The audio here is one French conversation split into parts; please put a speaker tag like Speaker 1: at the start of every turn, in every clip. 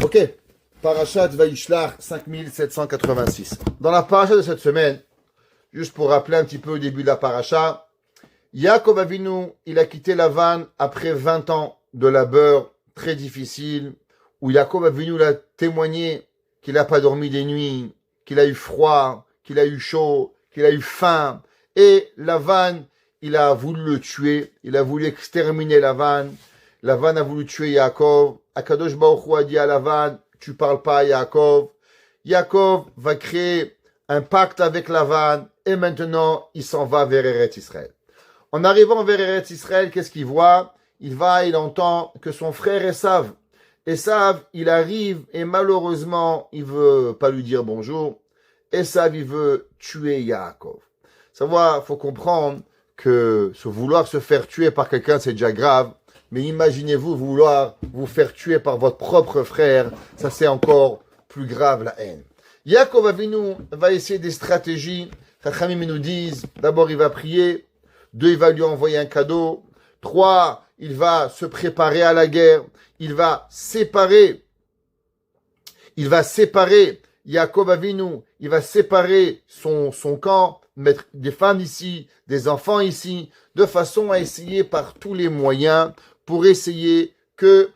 Speaker 1: Ok, Parashat Vaishlach 5786. Dans la paracha de cette semaine, juste pour rappeler un petit peu au début de la paracha, Yaakov Avinu, il a quitté Lavan après 20 ans de labeur très difficile, où Yaakov Avinu a témoigné qu'il n'a pas dormi des nuits, qu'il a eu froid, qu'il a eu chaud, qu'il a eu faim, et Lavan, il a voulu le tuer, il a voulu exterminer Lavan. Lavan a voulu tuer Yaakov. Akadosh Baruch Hu a dit à Lavan, tu parles pas à Yaakov. Yaakov va créer un pacte avec Lavan et maintenant il s'en va vers Eretz Israël. En arrivant vers Eretz Israël, qu'est-ce qu'il voit? Il entend que son frère Esav, il arrive et malheureusement, il veut pas lui dire bonjour. Esav, il veut tuer Yaakov. Savoir, faut comprendre que vouloir se faire tuer par quelqu'un, c'est déjà grave. Mais imaginez-vous vouloir vous faire tuer par votre propre frère, ça c'est encore plus grave, la haine. Yaakov Avinu va essayer des stratégies. Chachamim nous disent, d'abord il va prier, 2 il va lui envoyer un cadeau, 3 il va se préparer à la guerre, il va séparer Yaakov Avinu, il va séparer son camp, mettre des femmes ici, des enfants ici, de façon à essayer par tous les moyens pour essayer de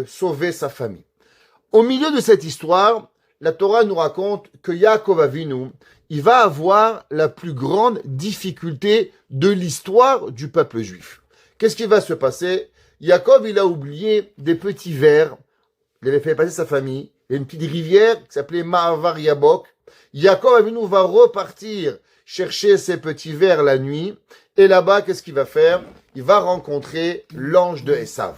Speaker 1: sauver sa famille. Au milieu de cette histoire, la Torah nous raconte que Yaakov Avinu, il va avoir la plus grande difficulté de l'histoire du peuple juif. Qu'est-ce qui va se passer? Yaakov, il a oublié des petits vers. Il avait fait passer sa famille. Il y a une petite rivière qui s'appelait Ma'avar Yabok. Yaakov Avinu va repartir chercher ses petits vers la nuit. Et là-bas, qu'est-ce qu'il va faire? Il va rencontrer l'ange de Esav.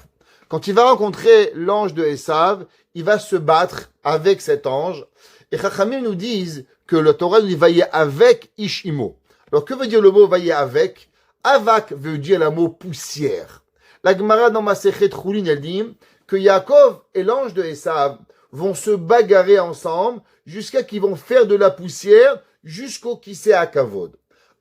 Speaker 1: Quand il va rencontrer l'ange de Esav, il va se battre avec cet ange. Et Chachamim nous disent que le Torah nous dit vaillé avec Ishimo. Alors, que veut dire le mot vaillé avec? Avak veut dire le mot poussière. La Gemara dans Masechet Choulin, elle dit que Yaakov et l'ange de Esav vont se bagarrer ensemble jusqu'à qu'ils vont faire de la poussière jusqu'au Kisei HaKavod.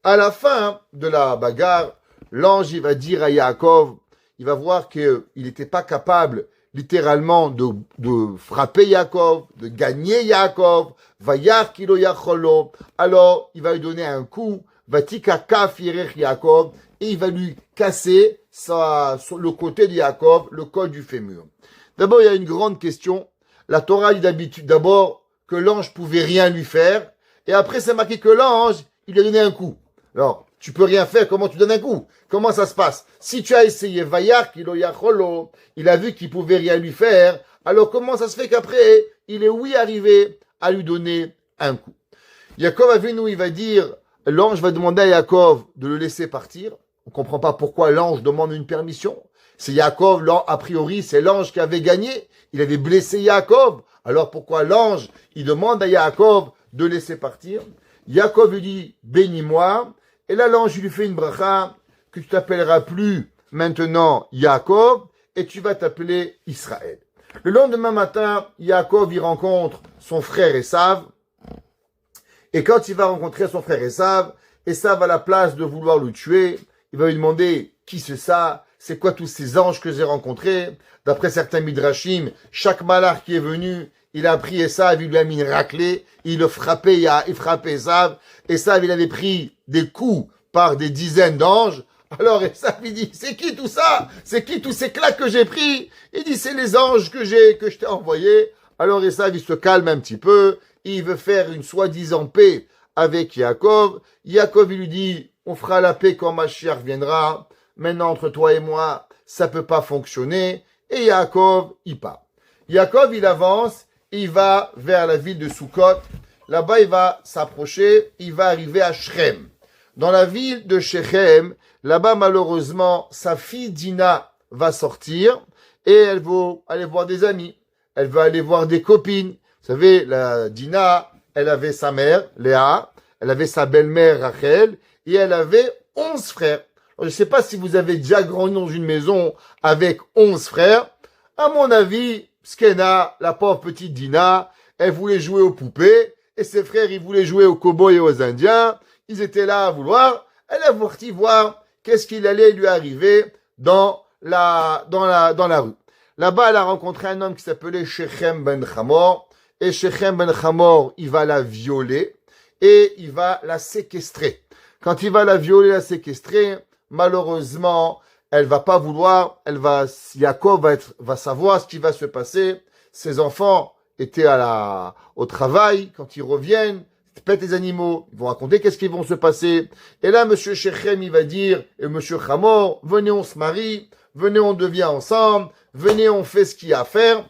Speaker 1: À la fin de la bagarre, l'ange, il va dire à Yaakov, il va voir qu'il n'était pas capable, littéralement, de frapper Yaakov, de gagner Yaakov, Vayar kilo yacholo. Alors, il va lui donner un coup, Vatika kaf yerech Yaakov, et il va lui casser le côté de Yaakov, le col du fémur. D'abord, il y a une grande question. La Torah dit d'habitude d'abord que l'ange pouvait rien lui faire, et après, c'est marqué que l'ange, il lui a donné un coup. Alors, tu peux rien faire, comment tu donnes un coup? Comment ça se passe? Si tu as essayé, Vayar kilo yacholo, il a vu qu'il pouvait rien lui faire, alors comment ça se fait qu'après, il est arrivé à lui donner un coup? Yaakov Avinu, il va dire, l'ange va demander à Yaakov de le laisser partir. On comprend pas pourquoi l'ange demande une permission. C'est Yaakov, a priori, c'est l'ange qui avait gagné. Il avait blessé Yaakov. Alors pourquoi l'ange, il demande à Yaakov de laisser partir? Yaakov lui dit, bénis-moi. Et là, l'ange lui fait une bracha, que tu t'appelleras plus maintenant Yaakov, et tu vas t'appeler Israël. Le lendemain matin, Yaakov, il rencontre son frère Esav. Et quand il va rencontrer son frère Esav, Esav, à la place de vouloir le tuer, il va lui demander, qui c'est ça? C'est quoi tous ces anges que j'ai rencontrés? D'après certains midrashim, chaque malach qui est venu, il a pris Esav, il lui a mis une raclée, il le frappait, il frappait Esav. Esav, il avait pris des coups par des dizaines d'anges. Alors Esav, il dit, c'est qui tout ça? C'est qui tous ces claques que j'ai pris? Il dit, c'est les anges que je t'ai envoyés. Alors Esav, il se calme un petit peu. Il veut faire une soi-disant paix avec Yaakov. Yaakov, il lui dit, on fera la paix quand Mashiach viendra. Maintenant, entre toi et moi, ça peut pas fonctionner. Et Yaakov, il part. Yaakov, il avance. Il va vers la ville de Sukkot. Là-bas, il va s'approcher. Il va arriver à Shrem. Dans la ville de Shechem, là-bas, malheureusement, sa fille Dina va sortir et elle va aller voir des amis. Elle va aller voir des copines. Vous savez, la Dina, elle avait sa mère, Léa, elle avait sa belle-mère, Rachel, et elle avait 11 frères. Alors, je ne sais pas si vous avez déjà grandi dans une maison avec 11 frères. À mon avis, Skena, la pauvre petite Dina, elle voulait jouer aux poupées, et ses frères, ils voulaient jouer aux cow-boys et aux indiens. Ils étaient là à vouloir. Elle a voulu voir qu'est-ce qu'il allait lui arriver dans la rue. Là-bas, elle a rencontré un homme qui s'appelait Shechem ben Hamor. Et Shechem ben Hamor, il va la violer et il va la séquestrer. Quand il va la violer, la séquestrer, malheureusement, elle va pas vouloir, Yaakov va savoir ce qui va se passer. Ses enfants étaient au travail, quand ils reviennent, ils pètent les animaux, ils vont raconter qu'est-ce qui va se passer. Et là, monsieur Shechem, il va dire, et monsieur Hamor, venez, on se marie, venez, on devient ensemble, venez, on fait ce qu'il y a à faire.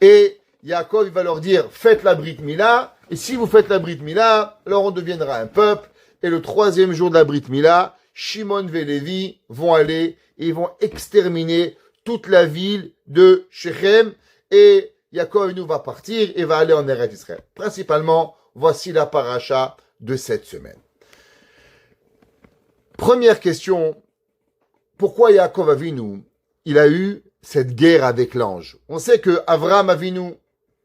Speaker 1: Et Yaakov, il va leur dire, faites la Brit Mila, et si vous faites la Brit Mila, alors on deviendra un peuple. Et le 3e jour de la Brit Mila, Shimon et Lévi vont aller et ils vont exterminer toute la ville de Shechem. Et Yaakov nous va partir et va aller en Eretz Israël. Principalement, voici la paracha de cette semaine. Première question, pourquoi Yaakov Avinu, il a eu cette guerre avec l'ange? On sait que Avraham Avinu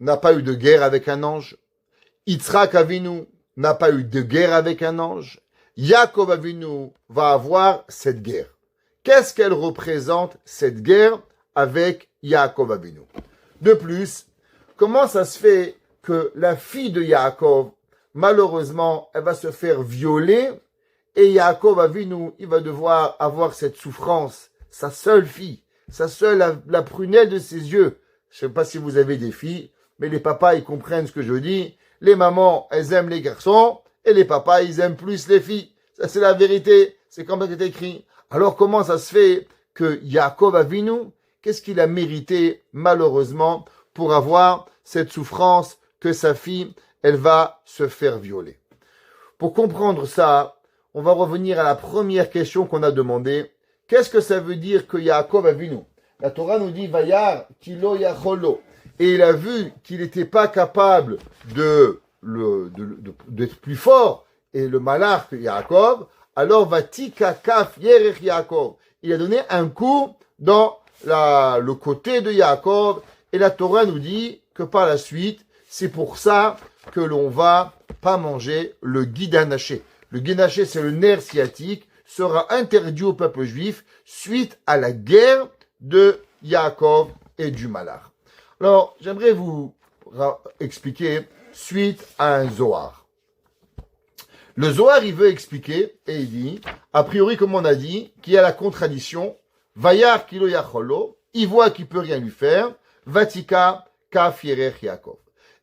Speaker 1: n'a pas eu de guerre avec un ange. Yitzhak Avinu n'a pas eu de guerre avec un ange. Yaakov Avinu va avoir cette guerre. Qu'est-ce qu'elle représente, cette guerre, avec Yaakov Avinu? De plus, comment ça se fait que la fille de Yaakov, malheureusement, elle va se faire violer et Yaakov Avinu, il va devoir avoir cette souffrance, sa seule fille, sa seule, la prunelle de ses yeux. Je ne sais pas si vous avez des filles, mais les papas, ils comprennent ce que je dis. Les mamans, elles aiment les garçons, et les papas, ils aiment plus les filles. Ça, c'est la vérité. C'est comme c'est écrit. Alors, comment ça se fait que Yaakov Avinu, qu'est-ce qu'il a mérité, malheureusement, pour avoir cette souffrance que sa fille, elle va se faire violer? Pour comprendre ça, on va revenir à la première question qu'on a demandée. Qu'est-ce que ça veut dire que Yaakov Avinu? La Torah nous dit, Vayar kilo yacholo. Et il a vu qu'il n'était pas capable d'être plus fort, et le malach que Yaakov, alors Vatika kaf yerech Yaakov. Il a donné un coup dans le côté de Yaakov, et la Torah nous dit que par la suite, c'est pour ça que l'on va pas manger le guidanaché. Le guidanaché, c'est le nerf sciatique, sera interdit au peuple juif suite à la guerre de Yaakov et du malach. Alors, j'aimerais vous expliquer suite à un Zohar. Le Zohar, il veut expliquer, et il dit, a priori, comme on a dit, qu'il y a la contradiction, Vayar kilo yacholo, il voit qu'il peut rien lui faire, Vatika kaf yerech Yaakov.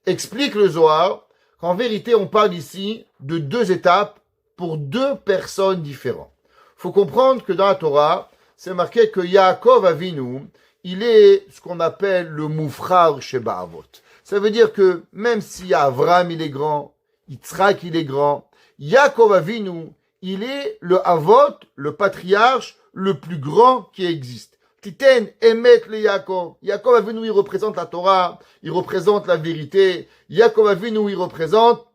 Speaker 1: Explique le Zohar qu'en vérité, on parle ici de 2 étapes pour 2 personnes différentes. Faut comprendre que dans la Torah, c'est marqué que Yaakov Avinu, il est ce qu'on appelle le moufrar sheba avot. Ça veut dire que même si Avraham il est grand, Yitzhak il est grand, Yaakov Avinu, il est le avot, le patriarche le plus grand qui existe. Titen emet le Yaakov. Yaakov Avinu, il représente la Torah, il représente la vérité. Yaakov Avinu, il représente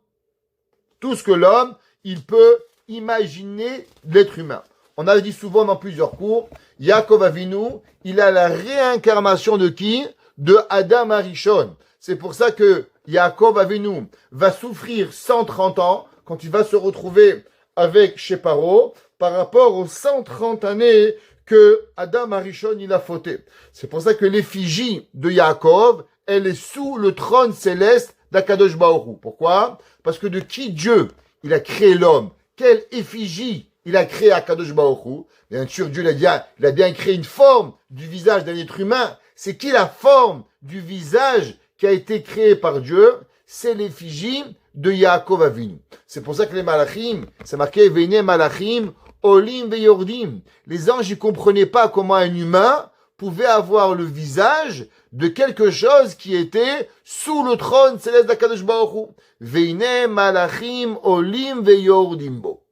Speaker 1: tout ce que l'homme, il peut imaginer de l'être humain. On a dit souvent dans plusieurs cours, Yaakov Avinu, il a la réincarnation de qui? De Adam Arishon. C'est pour ça que Yaakov Avinu va souffrir 130 ans quand il va se retrouver avec chez Paro par rapport aux 130 années que Adam Arishon il a fauté. C'est pour ça que l'effigie de Yaakov, elle est sous le trône céleste d'Akadosh Baruch Hu. Pourquoi? Parce que de qui Dieu il a créé l'homme? Quelle effigie il a créé Akadosh Baruch Hu? Bien sûr, Dieu il a bien créé une forme du visage d'un être humain. C'est qui la forme du visage qui a été créé par Dieu? C'est l'effigie de Yaakov Avinu. C'est pour ça que les malachim, c'est marqué Vene malachim olim veyordim. Les anges, ils comprenaient pas comment un humain pouvait avoir le visage de quelque chose qui était sous le trône céleste d'Akadosh Baruch Hu. Vene malachim olim veyordim bo.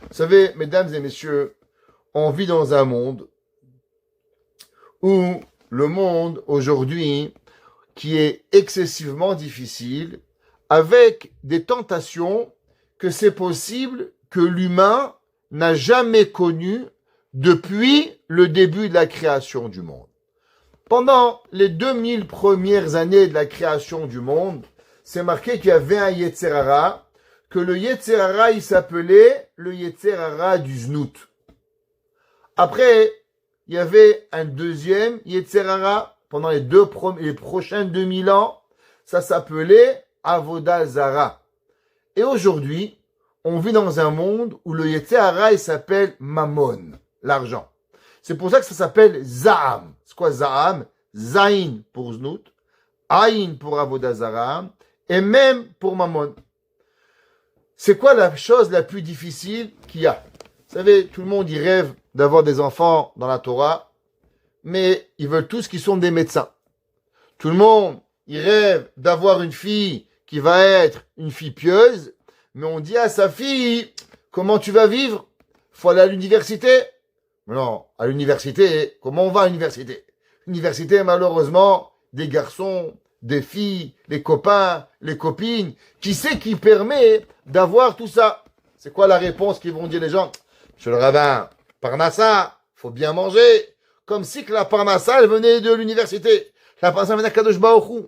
Speaker 1: Vous savez, mesdames et messieurs, on vit dans un monde où le monde aujourd'hui qui est excessivement difficile, avec des tentations que c'est possible que l'humain n'a jamais connues depuis le début de la création du monde. Pendant les 2000 premières années de la création du monde, c'est marqué qu'il y avait un Yetzer Hara, que le Yetzer Hara, il s'appelait le Yetzer Hara du Znout. Après, il y avait un deuxième Yetzer Hara pendant les prochains 2000 ans. Ça s'appelait Avodah Zara. Et aujourd'hui, on vit dans un monde où le Yetzer Hara, il s'appelle Mammon, l'argent. C'est pour ça que ça s'appelle Za'am. C'est quoi Za'am? Zain pour Znout, Aïn pour Avodah Zara, et même pour Mammon. C'est quoi la chose la plus difficile qu'il y a? Vous savez, tout le monde y rêve d'avoir des enfants dans la Torah, mais ils veulent tous qu'ils sont des médecins. Tout le monde y rêve d'avoir une fille qui va être une fille pieuse, mais on dit à sa fille, comment tu vas vivre? Faut aller à l'université. Non, à l'université, comment on va à l'université? L'université, malheureusement, des garçons, des filles, les copains, les copines, qui c'est qui permet d'avoir tout ça? C'est quoi la réponse qu'ils vont dire les gens? Monsieur le rabbin, Parnassa, faut bien manger. Comme si que la Parnassa, elle venait de l'université. La Parnassa venait d'Akadosh Baruch Hu.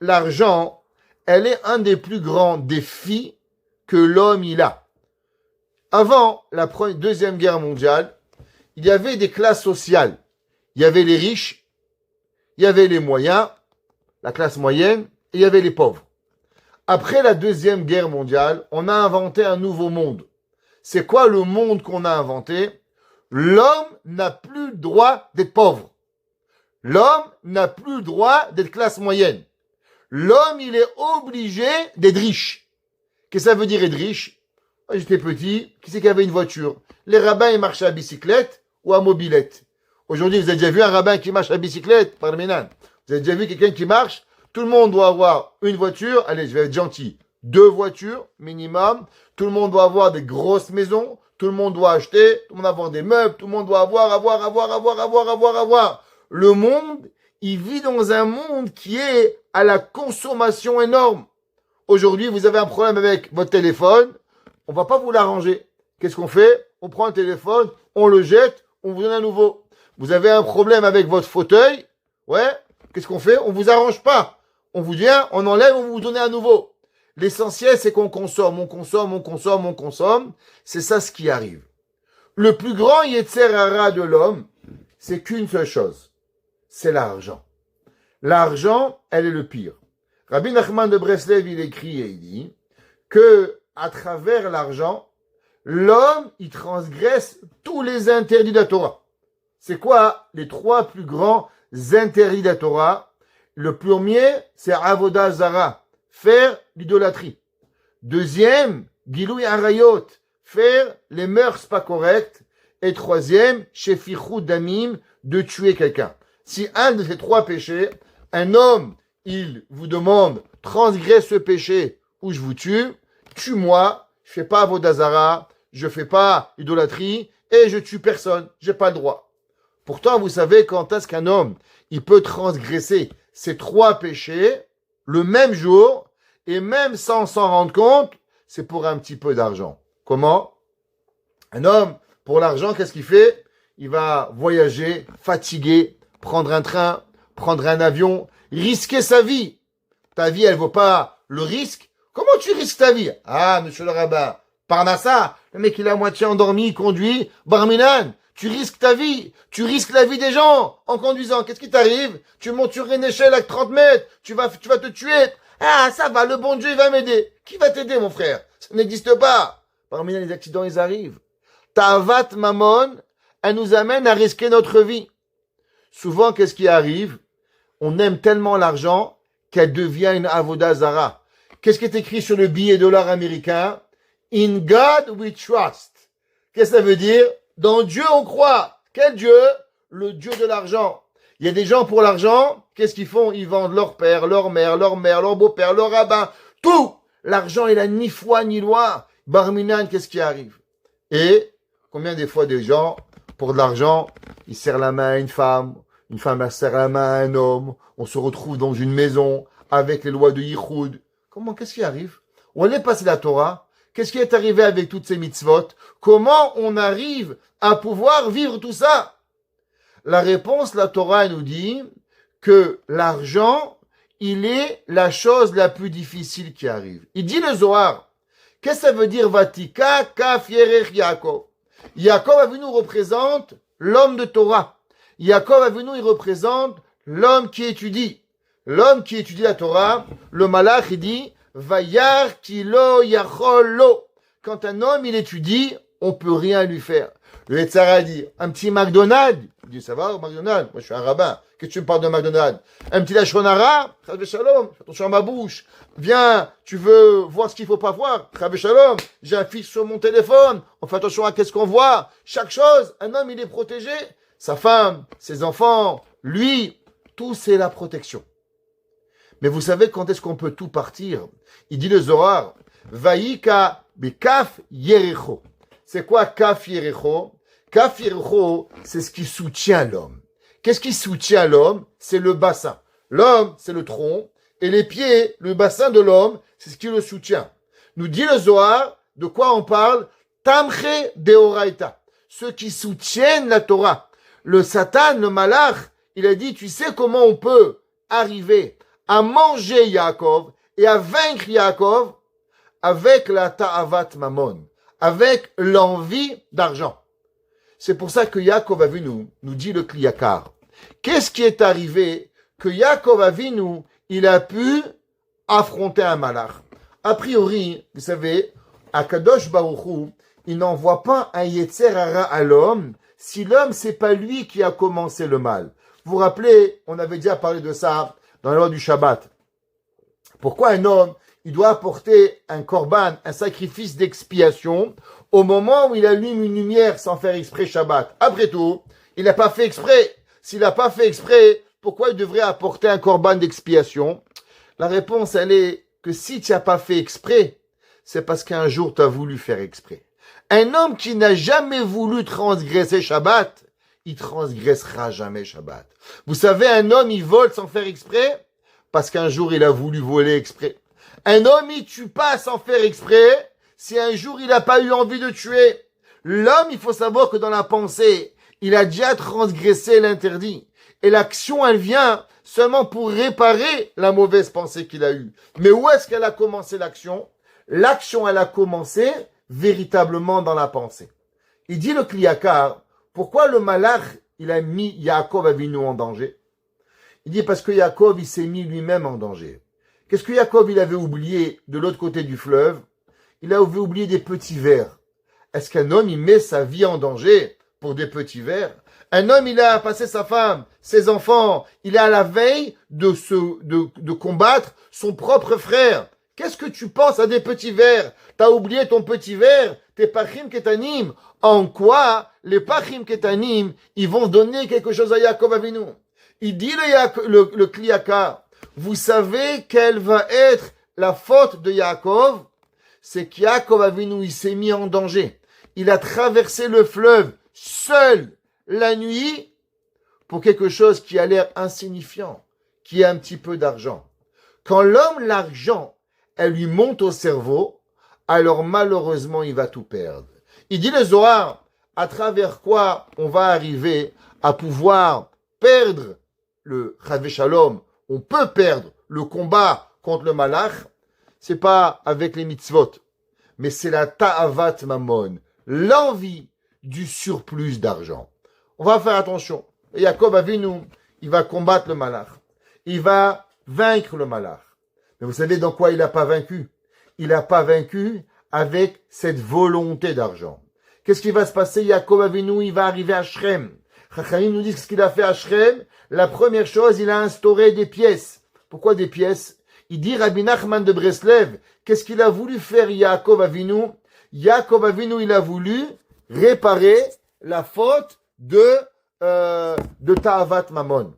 Speaker 1: L'argent, elle est un des plus grands défis que l'homme il a. Avant la Deuxième Guerre mondiale, il y avait des classes sociales. Il y avait les riches, il y avait les moyens, la classe moyenne, et il y avait les pauvres. Après la Deuxième Guerre mondiale, on a inventé un nouveau monde. C'est quoi le monde qu'on a inventé? L'homme n'a plus le droit d'être pauvre. L'homme n'a plus le droit d'être classe moyenne. L'homme, il est obligé d'être riche. Qu'est-ce que ça veut dire être riche? Quand j'étais petit, qui c'est qui avait une voiture? Les rabbins, ils marchaient à bicyclette ou à mobilette. Aujourd'hui, vous avez déjà vu un rabbin qui marche à bicyclette? Par le ménage. Vous avez déjà vu quelqu'un qui marche? Tout le monde doit avoir une voiture. Allez, je vais être gentil. 2 voitures minimum. Tout le monde doit avoir des grosses maisons. Tout le monde doit acheter. Tout le monde doit avoir des meubles. Tout le monde doit avoir. Le monde, il vit dans un monde qui est à la consommation énorme. Aujourd'hui, vous avez un problème avec votre téléphone. On va pas vous l'arranger. Qu'est-ce qu'on fait? On prend le téléphone, on le jette, on vous donne un nouveau. Vous avez un problème avec votre fauteuil. Ouais. Qu'est-ce qu'on fait? On vous arrange pas. On vous vient, on enlève, on vous donne un nouveau. L'essentiel, c'est qu'on consomme. C'est ça ce qui arrive. Le plus grand Yetzer Hara de l'homme, c'est qu'une seule chose. C'est l'argent. L'argent, elle est le pire. Rabbi Nachman de Breslev, il écrit et il dit que à travers l'argent, l'homme, il transgresse tous les interdits de la Torah. C'est quoi les 3 plus grands interdits de la Torah? Le premier, c'est Avodah Zara, faire l'idolâtrie. Deuxième, Gilouy Arayot, faire les mœurs pas correctes. Et troisième, Shefichut Damim, de tuer quelqu'un. Si un de ces 3 péchés, un homme, il vous demande, transgresse ce péché ou je vous tue-moi, je fais pas Avodah Zara, je fais pas idolâtrie et je tue personne, j'ai pas le droit. Pourtant, vous savez quand est-ce qu'un homme, il peut transgresser ces 3 péchés le même jour et même sans s'en rendre compte, c'est pour un petit peu d'argent. Comment? Un homme, pour l'argent, qu'est-ce qu'il fait? Il va voyager, fatigué, prendre un train, prendre un avion, risquer sa vie. Ta vie, elle vaut pas le risque. Comment tu risques ta vie? Ah, monsieur le rabbin, Parnassa, le mec il est à moitié endormi, il conduit, Barminan, tu risques ta vie, tu risques la vie des gens en conduisant. Qu'est-ce qui t'arrive? Tu montes sur une échelle à 30 mètres, tu vas te tuer. Ah, ça va, le bon Dieu il va m'aider. Qui va t'aider mon frère? Ça n'existe pas. Barminan, les accidents ils arrivent. Tavat Mammon, elle nous amène à risquer notre vie. Souvent, qu'est-ce qui arrive? On aime tellement l'argent qu'elle devient une Avodah Zara. Qu'est-ce qui est écrit sur le billet dollar américain? In God we trust. Qu'est-ce que ça veut dire? Dans Dieu on croit. Quel Dieu? Le Dieu de l'argent. Il y a des gens pour l'argent, qu'est-ce qu'ils font? Ils vendent leur père, leur mère, leur beau-père, leur rabbin, tout. L'argent, il a ni foi ni loi. Barminan, qu'est-ce qui arrive? Et combien des fois des gens, pour de l'argent, ils serrent la main à une femme elle serre la main à un homme, on se retrouve dans une maison avec les lois de Yichud. Qu'est-ce qui arrive? On est passé la Torah. Qu'est-ce qui est arrivé avec toutes ces mitzvot? Comment on arrive à pouvoir vivre tout ça? La réponse, la Torah nous dit que l'argent, il est la chose la plus difficile qui arrive. Il dit le Zohar. Qu'est-ce que ça veut dire Vatika Kaf Yerech Yaakov? Yaakov Avinu représente l'homme de Torah. Yaakov Avinu, il représente l'homme qui étudie. L'homme qui étudie la Torah, le malach, il dit, Vayar kilo yacholo. Quand un homme, il étudie, on peut rien lui faire. Le Yetzara dit, un petit McDonald's. Il dit, ça va, McDonald's? Moi, je suis un rabbin. Qu'est-ce que tu me parles de McDonald's? Un petit Lachon Hara? Chas Shalom. Fais attention à ma bouche. Viens, tu veux voir ce qu'il faut pas voir? Chas Shalom. J'ai un fixe sur mon téléphone. On fait attention à qu'est-ce qu'on voit. Chaque chose, un homme, il est protégé. Sa femme, ses enfants, lui, tout c'est la protection. Mais vous savez quand est-ce qu'on peut tout partir? Il dit le Zohar, Vaïka bekaf Yericho. C'est quoi kaf Yericho? Kaf Yericho, c'est ce qui soutient l'homme. Qu'est-ce qui soutient l'homme? C'est le bassin. L'homme, c'est le tronc, et les pieds, le bassin de l'homme, c'est ce qui le soutient. Nous dit le Zohar, de quoi on parle? Tamche deoraita. Ceux qui soutiennent la Torah. Le Satan, le malach, il a dit, tu sais comment on peut arriver à manger Yaakov et à vaincre Yaakov avec la ta'avat mamon, avec l'envie d'argent. C'est pour ça que Yaakov Avinu nous dit le Kliyakar. Qu'est-ce qui est arrivé que Yaakov Avinu, il a pu affronter un malach? A priori, vous savez, Akadosh Baruch Hu, il n'envoie pas un Yetzer Hara à l'homme si l'homme, c'est pas lui qui a commencé le mal. Vous vous rappelez, on avait déjà parlé de ça dans la loi du Shabbat. Pourquoi un homme, il doit apporter un korban, un sacrifice d'expiation, au moment où il allume une lumière sans faire exprès Shabbat? Après tout, il n'a pas fait exprès. S'il n'a pas fait exprès, pourquoi il devrait apporter un korban d'expiation? La réponse, elle est que si tu n'as pas fait exprès, c'est parce qu'un jour tu as voulu faire exprès. Un homme qui n'a jamais voulu transgresser Shabbat, il transgressera jamais Shabbat. Vous savez, un homme, il vole sans faire exprès, parce qu'un jour, il a voulu voler exprès. Un homme, il tue pas sans faire exprès, si un jour, il n'a pas eu envie de tuer. L'homme, il faut savoir que dans la pensée, il a déjà transgressé l'interdit. Et l'action, elle vient seulement pour réparer la mauvaise pensée qu'il a eue. Mais où est-ce qu'elle a commencé l'action? L'action, elle a commencé véritablement dans la pensée. Il dit le Kliyakar, pourquoi le malach, il a mis Yaakov Avinu en danger? Il dit parce que Yaakov, il s'est mis lui-même en danger. Qu'est-ce que Yaakov, il avait oublié de l'autre côté du fleuve? Il avait oublié des petits vers. Est-ce qu'un homme, il met sa vie en danger pour des petits vers? Un homme, il a passé sa femme, ses enfants, il est à la veille de combattre son propre frère. Qu'est-ce que tu penses à des petits vers? T'as oublié ton petit vers, tes pachim ketanim. En quoi les pachim ketanim, ils vont donner quelque chose à Yaakov Avinu? Il dit le Kliyaka, vous savez quelle va être la faute de Yaakov? C'est qu'Yaakov Avinu, il s'est mis en danger. Il a traversé le fleuve seul la nuit pour quelque chose qui a l'air insignifiant, qui est un petit peu d'argent. Quand l'homme, l'argent, elle lui monte au cerveau, alors malheureusement, il va tout perdre. Il dit le Zohar, à travers quoi on va arriver à pouvoir perdre le Chas Shalom, on peut perdre le combat contre le malach, c'est pas avec les mitzvot, mais c'est la ta'avat mamon, l'envie du surplus d'argent. On va faire attention. Et Yaakov Avinu, il va combattre le malach. Il va vaincre le malach. Mais vous savez dans quoi il n'a pas vaincu? Il n'a pas vaincu avec cette volonté d'argent. Qu'est-ce qui va se passer? Yaakov Avinu, il va arriver à Shrem. Chachamim nous dit ce qu'il a fait à Shrem. La première chose, il a instauré des pièces. Pourquoi des pièces? Il dit Rabbi Nachman de Breslev, qu'est-ce qu'il a voulu faire Yaakov Avinu? Yaakov Avinu, il a voulu réparer la faute de Ta'avat Mamon.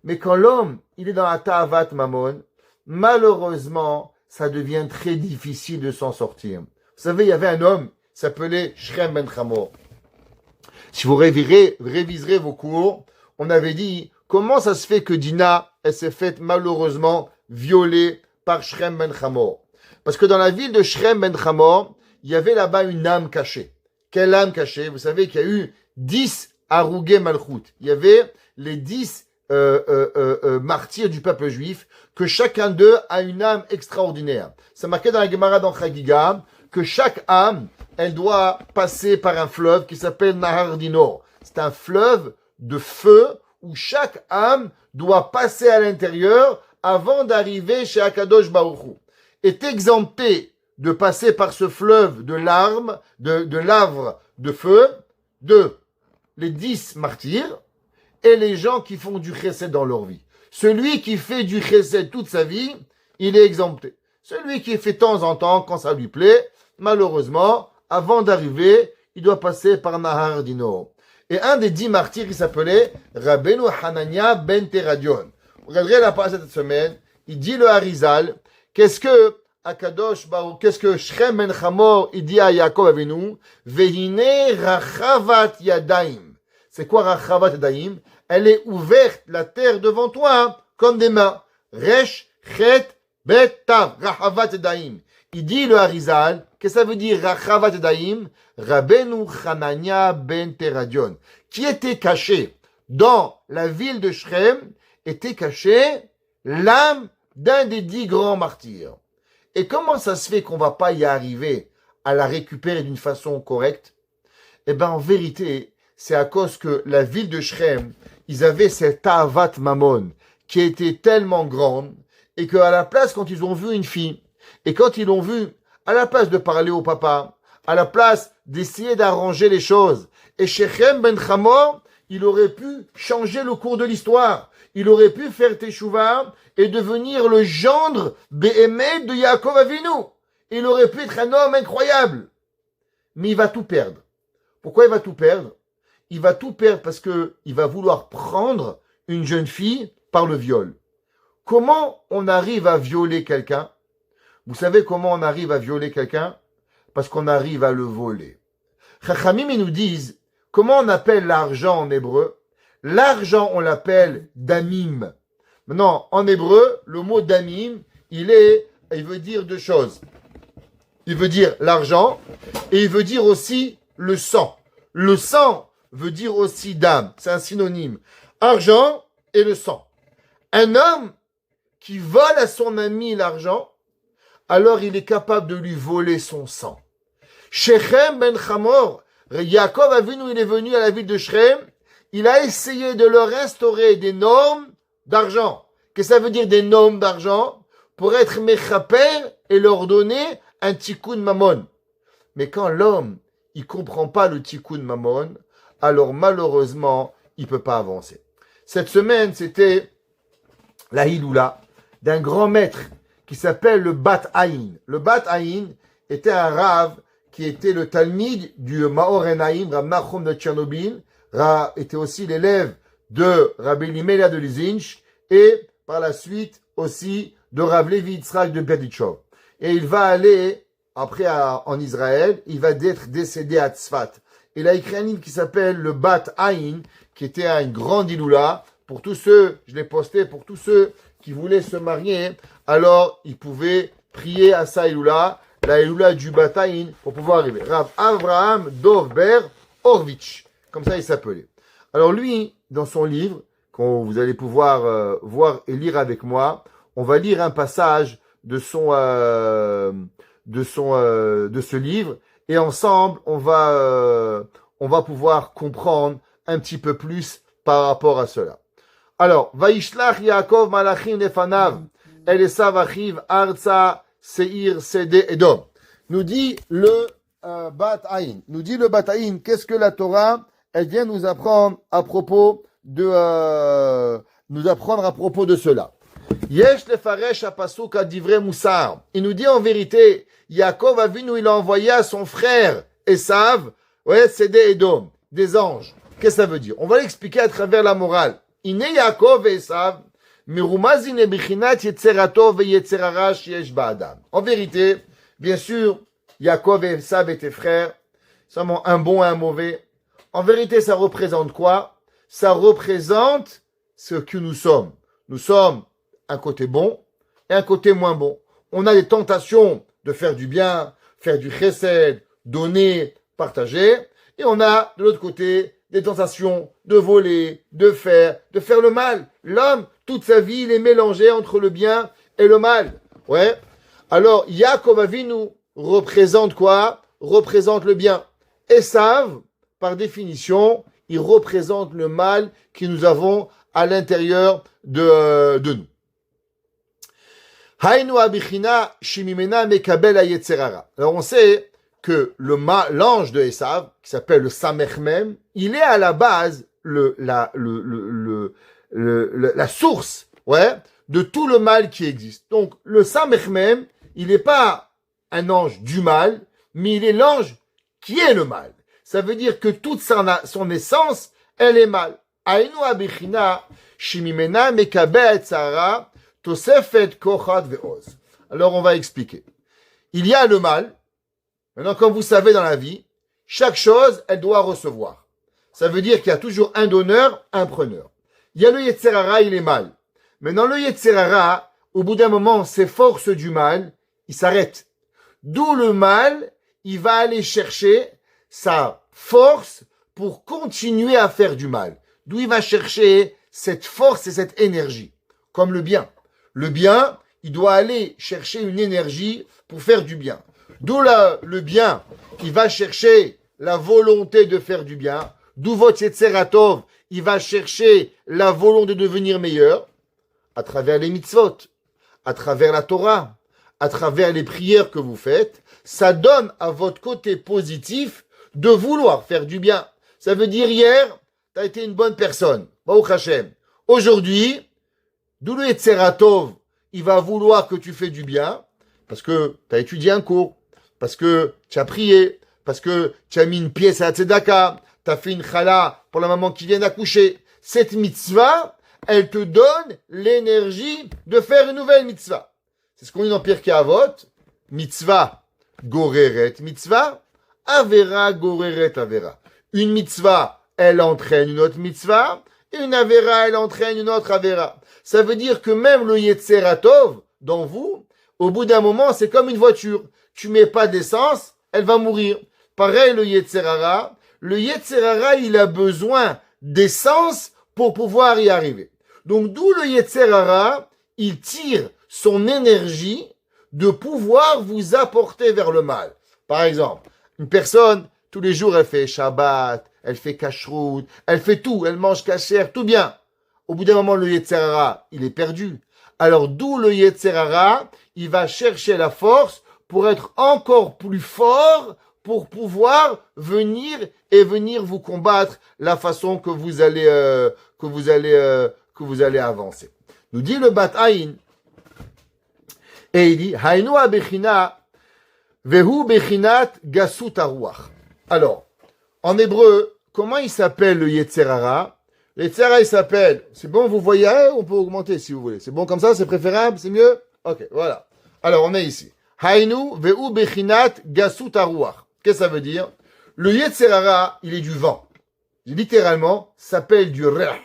Speaker 1: Mais quand l'homme, il est dans la Ta'avat Mamon, malheureusement, ça devient très difficile de s'en sortir. Vous savez, il y avait un homme, il s'appelait Shrem ben Chamor. Si vous réviserez vos cours, on avait dit, comment ça se fait que Dina, elle s'est faite malheureusement violer par Shrem ben Chamor? Parce que dans la ville de Shrem ben Chamor, il y avait là-bas une âme cachée. Quelle âme cachée? Vous savez qu'il y a eu 10 Harugé Malchut. Il y avait les 10 martyrs du peuple juif, que chacun d'eux a une âme extraordinaire. C'est marqué dans la Gemara dans Chagiga que chaque âme, elle doit passer par un fleuve qui s'appelle Nahar Dinor. C'est un fleuve de feu où chaque âme doit passer à l'intérieur avant d'arriver chez Akadosh Baruch Hu, est exempté de passer par ce fleuve de larmes, de laves de feu, de les 10 martyrs et les gens qui font du chesed dans leur vie. Celui qui fait du chesed toute sa vie, il est exempté. Celui qui fait de temps en temps, quand ça lui plaît, malheureusement, avant d'arriver, il doit passer par Nahar Dino. Et un des 10 martyrs, il s'appelait Rabbeinu Hanania ben Teradion. Regardez la page cette semaine, il dit le Harizal, qu'est-ce que Akadosh Baruch, qu'est-ce que Shrem ben Chamor, il dit à Yaakov Avinu, Vehine rachavat yadaim. C'est quoi rachavat yadaim? Elle est ouverte, la terre devant toi, comme des mains. Resh, chet, bet, tav, rachavat yadaim. Il dit le Harizal, qu'est-ce que ça veut dire rachavat yadaim? Rabbeinu Hanania ben Teradion, qui était caché dans la ville de Shrem, était caché l'âme d'un des 10 grands martyrs. Et comment ça se fait qu'on va pas y arriver à la récupérer d'une façon correcte? Eh ben, en vérité, c'est à cause que la ville de Shrem, ils avaient cette avat mamon qui était tellement grande et qu'à la place, quand ils ont vu une fille, et quand ils l'ont vue, à la place de parler au papa, à la place d'essayer d'arranger les choses, et Shechem ben Chamor, il aurait pu changer le cours de l'histoire. Il aurait pu faire Teshuvah et devenir le gendre Béhémet de Yaakov Avinu. Il aurait pu être un homme incroyable. Mais il va tout perdre. Pourquoi il va tout perdre? Il va tout perdre parce que il va vouloir prendre une jeune fille par le viol. Comment on arrive à violer quelqu'un? Vous savez comment on arrive à violer quelqu'un? Parce qu'on arrive à le voler. Chachamim, ils nous disent, comment on appelle l'argent en hébreu? L'argent, on l'appelle damim. Maintenant, en hébreu, le mot damim, il veut dire deux choses. Il veut dire l'argent et il veut dire aussi le sang. Le sang veut dire aussi dame. C'est un synonyme. Argent et le sang. Un homme qui vole à son ami l'argent, alors il est capable de lui voler son sang. Shechem ben Chamor, Yaakov Avinu, il est venu à la ville de Shrem, il a essayé de leur instaurer des normes d'argent. Qu'est-ce que ça veut dire des normes d'argent? Pour être mechaper et leur donner un tikkun mamon. Mais quand l'homme, il comprend pas le tikkun mamon, alors malheureusement, il peut pas avancer. Cette semaine, c'était la hiloula d'un grand maître qui s'appelle le Bat Aïn. Le Bat Aïn était un rave qui était le talmid du Maor Enaim, Rav Nachum de Tchernobyl, était aussi l'élève de Rabbi Limelia de Lizinch et par la suite aussi de Rav Levi Yitzhak de Berdichov. Et il va aller après en Israël, il va être décédé à Tzfat. Il a écrit un livre qui s'appelle le Bat Aïn, qui était une grande iloula pour tous ceux, je l'ai posté pour tous ceux qui voulaient se marier, alors ils pouvaient prier à sa iloula, la iloula du Bat Aïn, pour pouvoir arriver. Rav Avraham Dovber Horvitch, comme ça il s'appelait. Alors lui, dans son livre, quand vous allez pouvoir voir et lire avec moi, on va lire un passage de ce livre, et ensemble, on va pouvoir comprendre un petit peu plus par rapport à cela. Alors, Vaishlach Yaakov Malachim Nefanav, Esav Achiv Arza Seir Sede Edom. Nous dit le Bat Aïn. Nous dit le Bat Aïn, qu'est-ce que la Torah, elle vient nous apprendre à propos de cela. Yesh lefaresh apasuk adivre Moussar. Il nous dit en vérité, Yaakov Avinu, il a envoyé à son frère Esav, c'est des Edom, des anges. Qu'est-ce que ça veut dire? On va l'expliquer à travers la morale. Ine Yaakov et Esav, mirumazine bichinat yetzerato ve yetzerara sheyesh ba'adam. En vérité, bien sûr, Yaakov et Esav étaient frères, seulement un bon et un mauvais. En vérité, ça représente quoi? Ça représente ce que nous sommes. Nous sommes un côté bon et un côté moins bon. On a des tentations de faire du bien, faire du chesed, donner, partager. Et on a, de l'autre côté, des tentations de voler, de faire le mal. L'homme, toute sa vie, il est mélangé entre le bien et le mal. Ouais. Alors, Yaakov Avinu représente quoi? Représente le bien. Esav, par définition, il représente le mal que nous avons à l'intérieur de nous. Alors on sait que l'ange de Esav, qui s'appelle le Samechmem, il est à la base la source, de tout le mal qui existe. Donc le Samechmem, il n'est pas un ange du mal, mais il est l'ange qui est le mal. Ça veut dire que toute son essence, elle est mal. Alors on va expliquer. Il y a le mal. Maintenant, comme vous savez dans la vie, chaque chose, elle doit recevoir. Ça veut dire qu'il y a toujours un donneur, un preneur. Il y a le Yetzer Hara, il est mal. Maintenant, le Yetzer Hara, au bout d'un moment, ses forces du mal, il s'arrête. D'où le mal, il va aller chercher sa force pour continuer à faire du mal. D'où il va chercher cette force et cette énergie. Comme le bien. Le bien, il doit aller chercher une énergie pour faire du bien. D'où le bien, il va chercher la volonté de faire du bien. D'où votre Yetzer Hatov, il va chercher la volonté de devenir meilleur à travers les mitzvot, à travers la Torah, à travers les prières que vous faites. Ça donne à votre côté positif de vouloir faire du bien. Ça veut dire hier, tu as été une bonne personne. Baruch Hashem. Aujourd'hui, d'où le Yetzer Hatov, il va vouloir que tu fais du bien parce que tu as étudié un cours, parce que tu as prié, parce que tu as mis une pièce à la tzedaka, tu as fait une chala pour la maman qui vient d'accoucher. Cette mitzvah, elle te donne l'énergie de faire une nouvelle mitzvah. C'est ce qu'on dit dans Pirkei Avot. Mitzvah goreret mitzvah, avera goreret avera. Une mitzvah, elle entraîne une autre mitzvah, et une avera, elle entraîne une autre avera. Ça veut dire que même le Yetzer Hatov, dans vous, au bout d'un moment, c'est comme une voiture. Tu mets pas d'essence, elle va mourir. Pareil, le Yetzer Hara. Le Yetzer Hara, il a besoin d'essence pour pouvoir y arriver. Donc, d'où le Yetzer Hara, il tire son énergie de pouvoir vous apporter vers le mal. Par exemple, une personne, tous les jours, elle fait Shabbat, elle fait Kashrut, elle fait tout, elle mange kasher, tout bien. Au bout d'un moment, le Yetzer Hara, il est perdu. Alors, d'où le Yetzer Hara, il va chercher la force pour être encore plus fort, pour pouvoir venir vous combattre la façon que vous allez avancer. Nous dit le Bat Ayin, et il dit Hainu abechina vehu bechinat gasut haruach. Alors, en hébreu, comment il s'appelle le Yetzer Hara? Le Yetzer Hara, il s'appelle, c'est bon, vous voyez, on peut augmenter si vous voulez. C'est bon comme ça, c'est préférable, c'est mieux? Ok, voilà. Alors, on est ici. Hainu ve'u bechinat gasut haruach. Qu'est-ce que ça veut dire? Le Yetzer Hara, il est du vent. Littéralement, s'appelle du reh.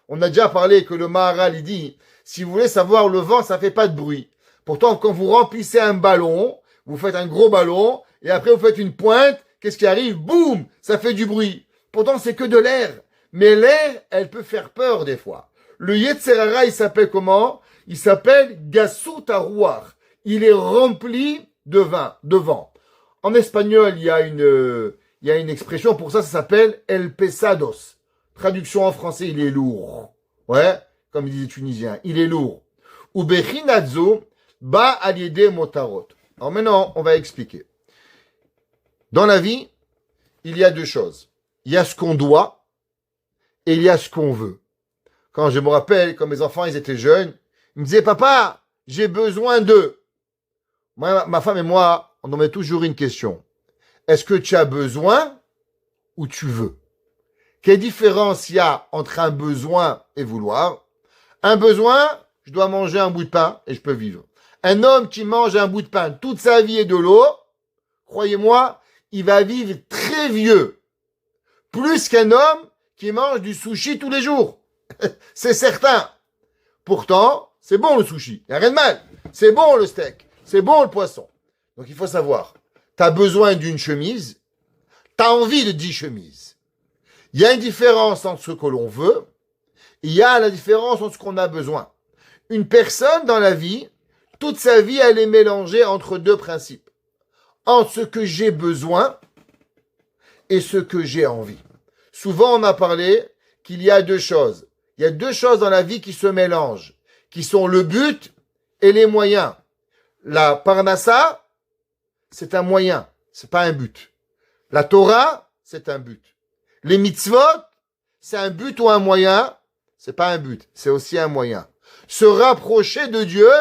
Speaker 1: On a déjà parlé que le Maharal, il dit, si vous voulez savoir le vent, ça fait pas de bruit. Pourtant, quand vous remplissez un ballon, vous faites un gros ballon, et après vous faites une pointe, qu'est-ce qui arrive? Boum! Ça fait du bruit. Pourtant, c'est que de l'air. Mais l'air, elle peut faire peur des fois. Le Yetzer Hara, il s'appelle comment? Il s'appelle Gasut Haruach. Il est rempli de vent. En espagnol, il y a une expression pour ça, ça s'appelle El Pesados. Traduction en français, il est lourd. Ouais, comme disent les Tunisiens, il est lourd. Ou Bechinatzo, Ba Aliede Motarot. Alors maintenant, on va expliquer. Dans la vie, il y a deux choses. Il y a ce qu'on doit et il y a ce qu'on veut. Quand je me rappelle, quand mes enfants ils étaient jeunes, ils me disaient, papa, j'ai besoin d'eux. Moi, ma femme et moi, on en met toujours une question. Est-ce que tu as besoin ou tu veux? Quelle différence il y a entre un besoin et vouloir? Un besoin, je dois manger un bout de pain et je peux vivre. Un homme qui mange un bout de pain toute sa vie et de l'eau, croyez-moi, il va vivre très vieux. Plus qu'un homme qui mange du sushi tous les jours. C'est certain. Pourtant, c'est bon le sushi. Il n'y a rien de mal. C'est bon le steak. C'est bon le poisson. Donc il faut savoir, tu as besoin d'une chemise, tu as envie de 10 chemises. Il y a une différence entre ce que l'on veut, il y a la différence entre ce qu'on a besoin. Une personne dans la vie, toute sa vie, elle est mélangée entre deux principes. Entre ce que j'ai besoin et ce que j'ai envie. souvent on a parlé qu'il y a deux choses. Il y a deux choses dans la vie qui se mélangent, qui sont le but et les moyens. La parnassa, c'est un moyen, c'est pas un but. La Torah, c'est un but. Les mitzvot, c'est un but ou un moyen, c'est pas un but, c'est aussi un moyen. Se rapprocher de Dieu,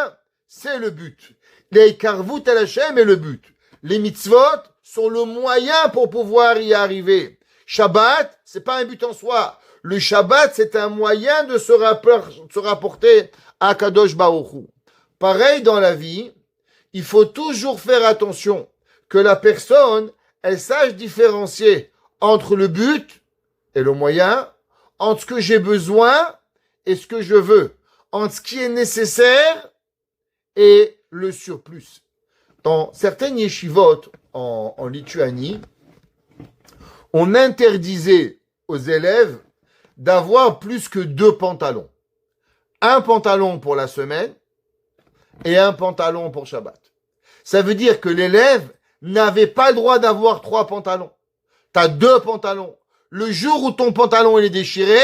Speaker 1: c'est le but. Les karvut el Hashem est le but. Les mitzvot sont le moyen pour pouvoir y arriver. Shabbat, c'est pas un but en soi. Le Shabbat, c'est un moyen de se rapporter à Kadosh Baruch Hu. Pareil dans la vie, il faut toujours faire attention que la personne, elle sache différencier entre le but et le moyen, entre ce que j'ai besoin et ce que je veux, entre ce qui est nécessaire et le surplus. Dans certaines yeshivot en Lituanie, on interdisait aux élèves d'avoir plus que 2 pantalons. Un pantalon pour la semaine et un pantalon pour Shabbat. Ça veut dire que l'élève n'avait pas le droit d'avoir 3 pantalons. Tu as 2 pantalons. Le jour où ton pantalon il est déchiré,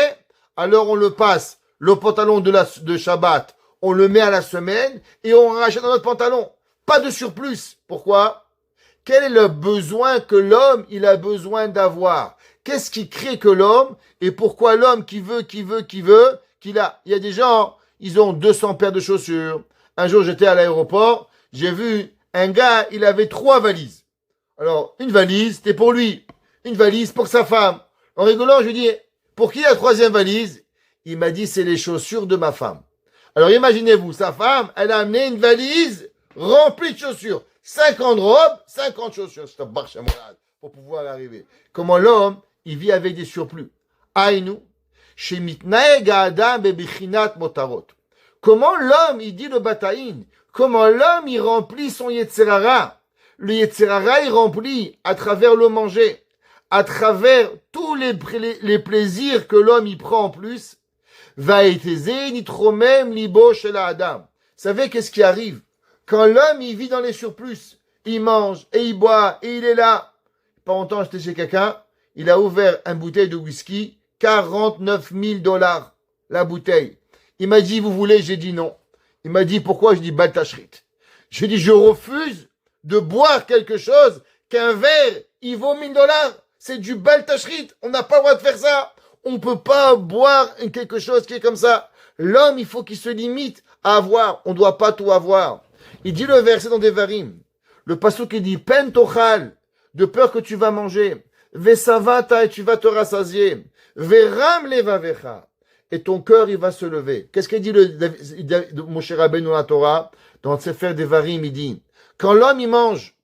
Speaker 1: alors on le passe, le pantalon de Shabbat, on le met à la semaine et on rachète un autre pantalon. Pas de surplus. Pourquoi? Quel est le besoin que l'homme il a besoin d'avoir? Qu'est-ce qui crée que l'homme et pourquoi l'homme qu'il a? Il y a des gens, ils ont 200 paires de chaussures. Un jour, j'étais à l'aéroport, j'ai vu un gars, il avait 3 valises. Alors, une valise, c'était pour lui. Une valise pour sa femme. En rigolant, je lui dis, pour qui la 3e valise? Il m'a dit, c'est les chaussures de ma femme. Alors, imaginez-vous, sa femme, elle a amené une valise remplie de chaussures. 50 robes, 50 chaussures. C'est un marché malade pour pouvoir arriver. Comment l'homme, il vit avec des surplus. Aïnou, chez Mitnaeg Adam bebichinat motarot. Comment l'homme, il dit le bataïn, comment l'homme, il remplit son Yetzerara. Le Yetzerara, il remplit à travers le manger, à travers tous les plaisirs que l'homme, il prend en plus. Va eteze nitromem libo shel Adam. Vous savez qu'est-ce qui arrive? Quand l'homme, il vit dans les surplus, il mange et il boit et il est là. Pas longtemps, j'étais chez quelqu'un, il a ouvert une bouteille de whisky, 49 000 $, la bouteille. Il m'a dit, vous voulez? J'ai dit non. Il m'a dit, pourquoi? Je dis, Baltachrit. J'ai dit, je refuse de boire quelque chose qu'un verre, il vaut 1 000 $. C'est du Baltachrit. On n'a pas le droit de faire ça. On ne peut pas boire quelque chose qui est comme ça. L'homme, il faut qu'il se limite à avoir. On ne doit pas tout avoir. Il dit le verset dans Devarim. Le pasuk qui dit, pen tochal, de peur que tu vas manger. Vesavata, et tu vas te rassasier. Veram levavecha. Et ton cœur, il va se lever. Qu'est-ce qu'il dit Moshe Rabbeinu dans la Torah? Dans le Sefer Devarim, il dit, quand l'homme, il mange,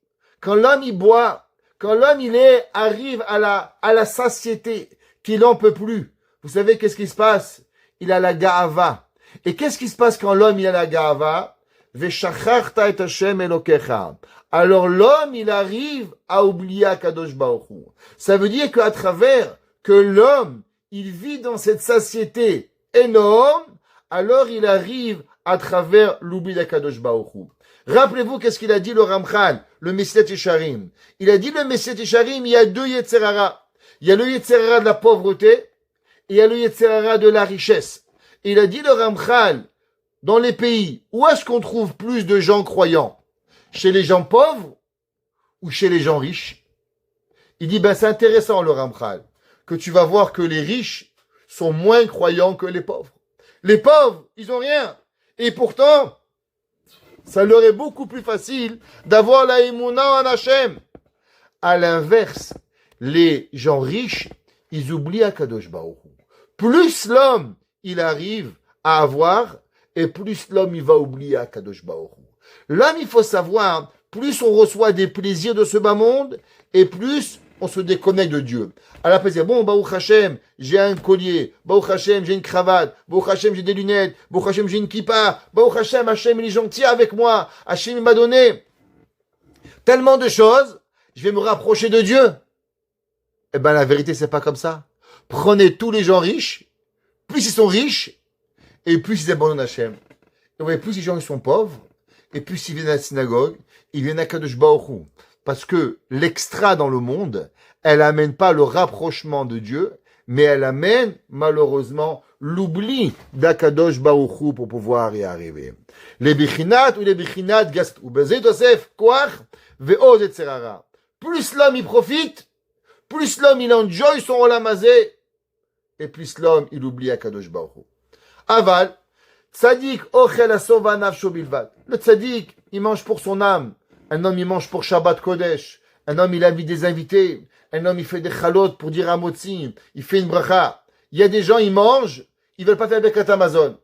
Speaker 1: quand l'homme, il boit, quand l'homme, arrive à la satiété, qu'il n'en peut plus. Vous savez qu'est-ce qui se passe? Il a la ga'ava. Et qu'est-ce qui se passe quand l'homme, il a la ga'ava? Veshacharta et Hashem Elokecha. Alors l'homme, il arrive à oublier Kadosh Baruch Hu. Ça veut dire qu'à travers que l'homme, il vit dans cette satiété énorme, alors il arrive à travers l'oubli d'Akadosh Baruch Hu. Rappelez-vous qu'est-ce qu'il a dit le Ramchal, le Mesilat Yesharim. Il a dit le Mesilat Yesharim, il y a 2 Yetzerara. Il y a le Yetzerara de la pauvreté, et il y a le Yetzerara de la richesse. Et il a dit le Ramchal, dans les pays, où est-ce qu'on trouve plus de gens croyants? Chez les gens pauvres ou chez les gens riches? Il dit, c'est intéressant le Ramchal, que tu vas voir que les riches sont moins croyants que les pauvres. Les pauvres, ils ont rien. Et pourtant, ça leur est beaucoup plus facile d'avoir la émouna en Hachem. À l'inverse, les gens riches, ils oublient Akadosh Baruch Hu. Plus l'homme, il arrive à avoir, et plus l'homme, il va oublier Akadosh Baruch Hu. L'homme, il faut savoir, plus on reçoit des plaisirs de ce bas monde, et plus on se déconnecte de Dieu. À la place de dire, bon, Baruch Hashem, j'ai un collier, Baruch Hashem, j'ai une cravate, Baruch Hashem, j'ai des lunettes, Baruch Hashem, j'ai une kippa, Baruch Hashem, Hashem, il est gentil avec moi, Hashem, il m'a donné tellement de choses, je vais me rapprocher de Dieu. Eh ben, la vérité, c'est pas comme ça. Prenez tous les gens riches, plus ils sont riches, et plus ils abandonnent Hashem. Et vous voyez, plus les gens ils sont pauvres, et plus ils viennent à la synagogue, ils viennent à Kadosh Baruch Hu. Parce que l'extra dans le monde, elle amène pas le rapprochement de Dieu, mais elle amène malheureusement l'oubli d'Akadosh Baruch Hu pour pouvoir y arriver. Les bichinat ou les bichinat gast ou bezet Yosef koach ve'od et serara. Plus l'homme y profite, plus l'homme il enjoy son olam hazeh, et plus l'homme il oublie Akadosh Baruch Hu. Aval, tzadik ochel asova nafsho bilvat. Le tzadik, il mange pour son âme. Un homme, il mange pour Shabbat Kodesh. Un homme, il invite des invités. Un homme, il fait des chalot pour dire un motzi. Il fait une bracha. Il y a des gens, ils mangent, ils veulent pas faire Birkat Hamazon.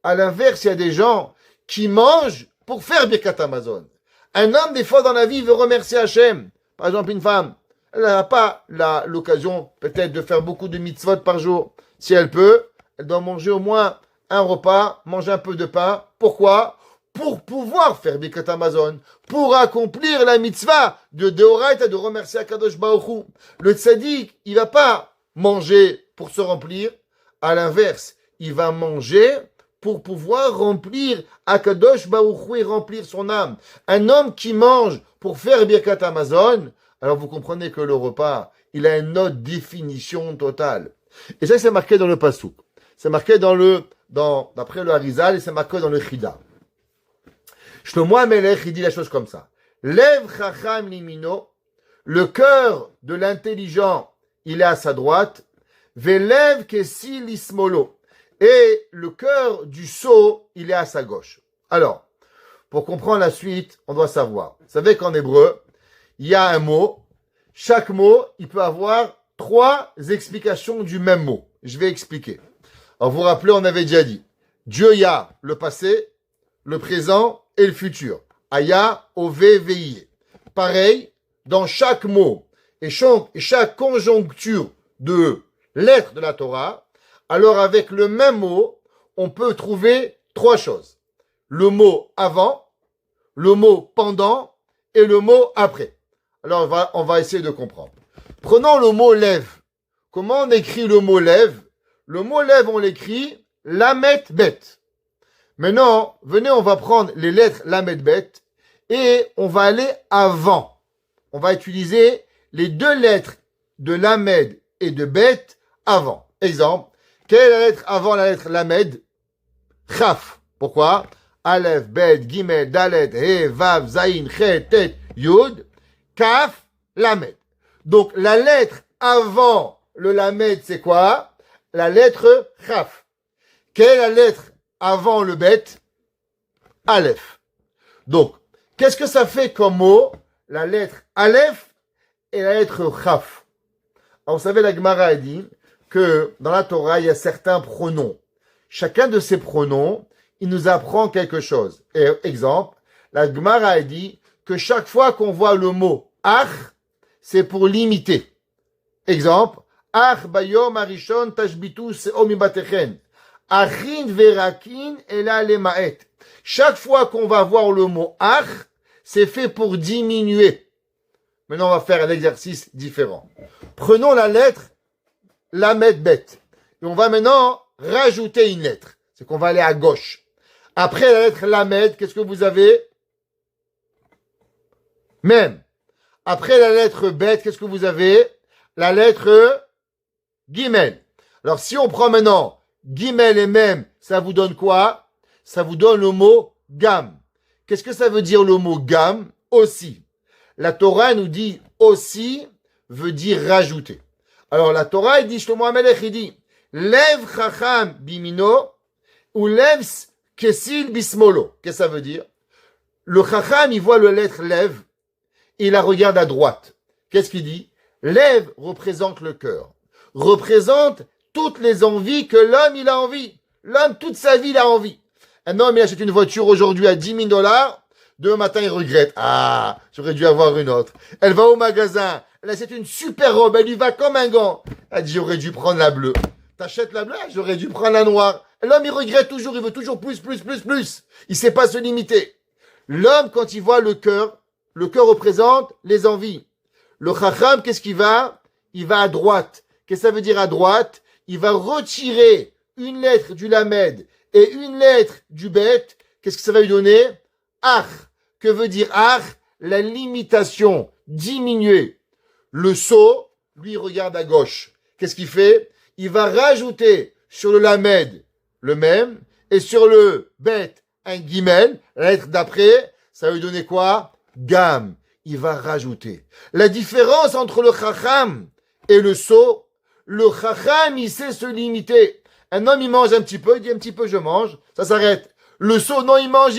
Speaker 1: À l'inverse, il y a des gens qui mangent pour faire Birkat Hamazon. Un homme, des fois, dans la vie, il veut remercier Hachem. Par exemple, une femme, elle n'a pas l'occasion, peut-être, de faire beaucoup de mitzvot par jour. Si elle peut, elle doit manger au moins un repas, manger un peu de pain. Pourquoi? Pour pouvoir faire Birkat Hamazon, pour accomplir la mitzvah de Deoraita, de remercier Akadosh Baruch Hu. Le tzaddik, il va pas manger pour se remplir. À l'inverse, il va manger pour pouvoir remplir Akadosh Baruch Hu et remplir son âme. Un homme qui mange pour faire Birkat Hamazon, alors vous comprenez que le repas, il a une autre définition totale. Et ça, c'est marqué dans le Pasuk. C'est marqué d'après le Harizal, et c'est marqué dans le Chida. Shlomo HaMelech, il dit la chose comme ça. Lev chacham limino, le cœur de l'intelligent, il est à sa droite. Velev kesi lismolo, et le cœur du sot, il est à sa gauche. Alors, pour comprendre la suite, on doit savoir. Vous savez qu'en hébreu, il y a un mot. Chaque mot, il peut avoir 3 explications du même mot. Je vais expliquer. Alors, vous vous rappelez, on avait déjà dit. Dieu Yah, le passé, le présent et le futur. Aya, Ove, Veillé. Pareil, dans chaque mot et chaque conjoncture de lettres de la Torah, alors avec le même mot, on peut trouver 3 choses. Le mot avant, le mot pendant et le mot après. Alors on va essayer de comprendre. Prenons le mot lève. Comment on écrit le mot lève? Le mot lève, on l'écrit lamet bet. Maintenant, venez, on va prendre les lettres lamet bet et on va aller avant. On va utiliser les 2 lettres de lamed et de bet avant. Exemple, quelle est la lettre avant la lettre lamed? Chaf. Pourquoi? Aleph, bet, gimel, dalet, he, vav, zayin, chet, tet, yud, kaf, lamed. Donc la lettre avant le lamed, c'est quoi? La lettre chaf. Quelle est la lettre avant le bet? Aleph. Donc, qu'est-ce que ça fait comme mot? La lettre Aleph et la lettre chaf. Alors, vous savez, la Gemara a dit que dans la Torah, il y a certains pronoms. Chacun de ces pronoms, il nous apprend quelque chose. Et, exemple, la Gemara a dit que chaque fois qu'on voit le mot ach, c'est pour limiter. Exemple, ach bayom arishon tashbitu se'o mibatechen. Achin verakin ela lemaet. Chaque fois qu'on va voir le mot ach, c'est fait pour diminuer. Maintenant, on va faire un exercice différent. Prenons la lettre lamed bet. Et on va maintenant rajouter une lettre. C'est qu'on va aller à gauche. Après la lettre lamed, qu'est-ce que vous avez? Même. Après la lettre bet, qu'est-ce que vous avez? La lettre gimel. Alors, si on prend maintenant gimel et même, ça vous donne quoi? Ça vous donne le mot gam. Qu'est-ce que ça veut dire le mot gam? Aussi. La Torah nous dit aussi veut dire rajouter. Alors la Torah, il dit, Shlomo HaMelech, il dit, lev chacham bimino ou lev kesil bismolo. Qu'est-ce que ça veut dire? Le chacham, il voit le lettre lev, il la regarde à droite. Qu'est-ce qu'il dit? Lev représente le cœur, représente toutes les envies que l'homme, il a envie. L'homme, toute sa vie, il a envie. Un homme, il achète une voiture aujourd'hui à $10 000. Demain matin, il regrette. Ah, j'aurais dû avoir une autre. Elle va au magasin. Elle achète une super robe. Elle lui va comme un gant. Elle dit, j'aurais dû prendre la bleue. T'achètes la bleue? J'aurais dû prendre la noire. L'homme, il regrette toujours. Il veut toujours plus. Il sait pas se limiter. L'homme, quand il voit le cœur représente les envies. Le chacham, qu'est-ce qu'il va? Il va à droite. Qu'est-ce que ça veut dire à droite? Il va retirer une lettre du lamed et une lettre du bet. Qu'est-ce que ça va lui donner? Ach. Que veut dire ach? La limitation, diminuer. Le sot, lui, regarde à gauche. Qu'est-ce qu'il fait? il va rajouter sur le lamed le même, et sur le bet un guimel, la lettre d'après, ça va lui donner quoi? Gam. Il va rajouter. La différence entre le chacham et le sot, le chacham, il sait se limiter. Un homme, il mange un petit peu, il dit un petit peu, je mange, ça s'arrête. Le sot, non, il mange,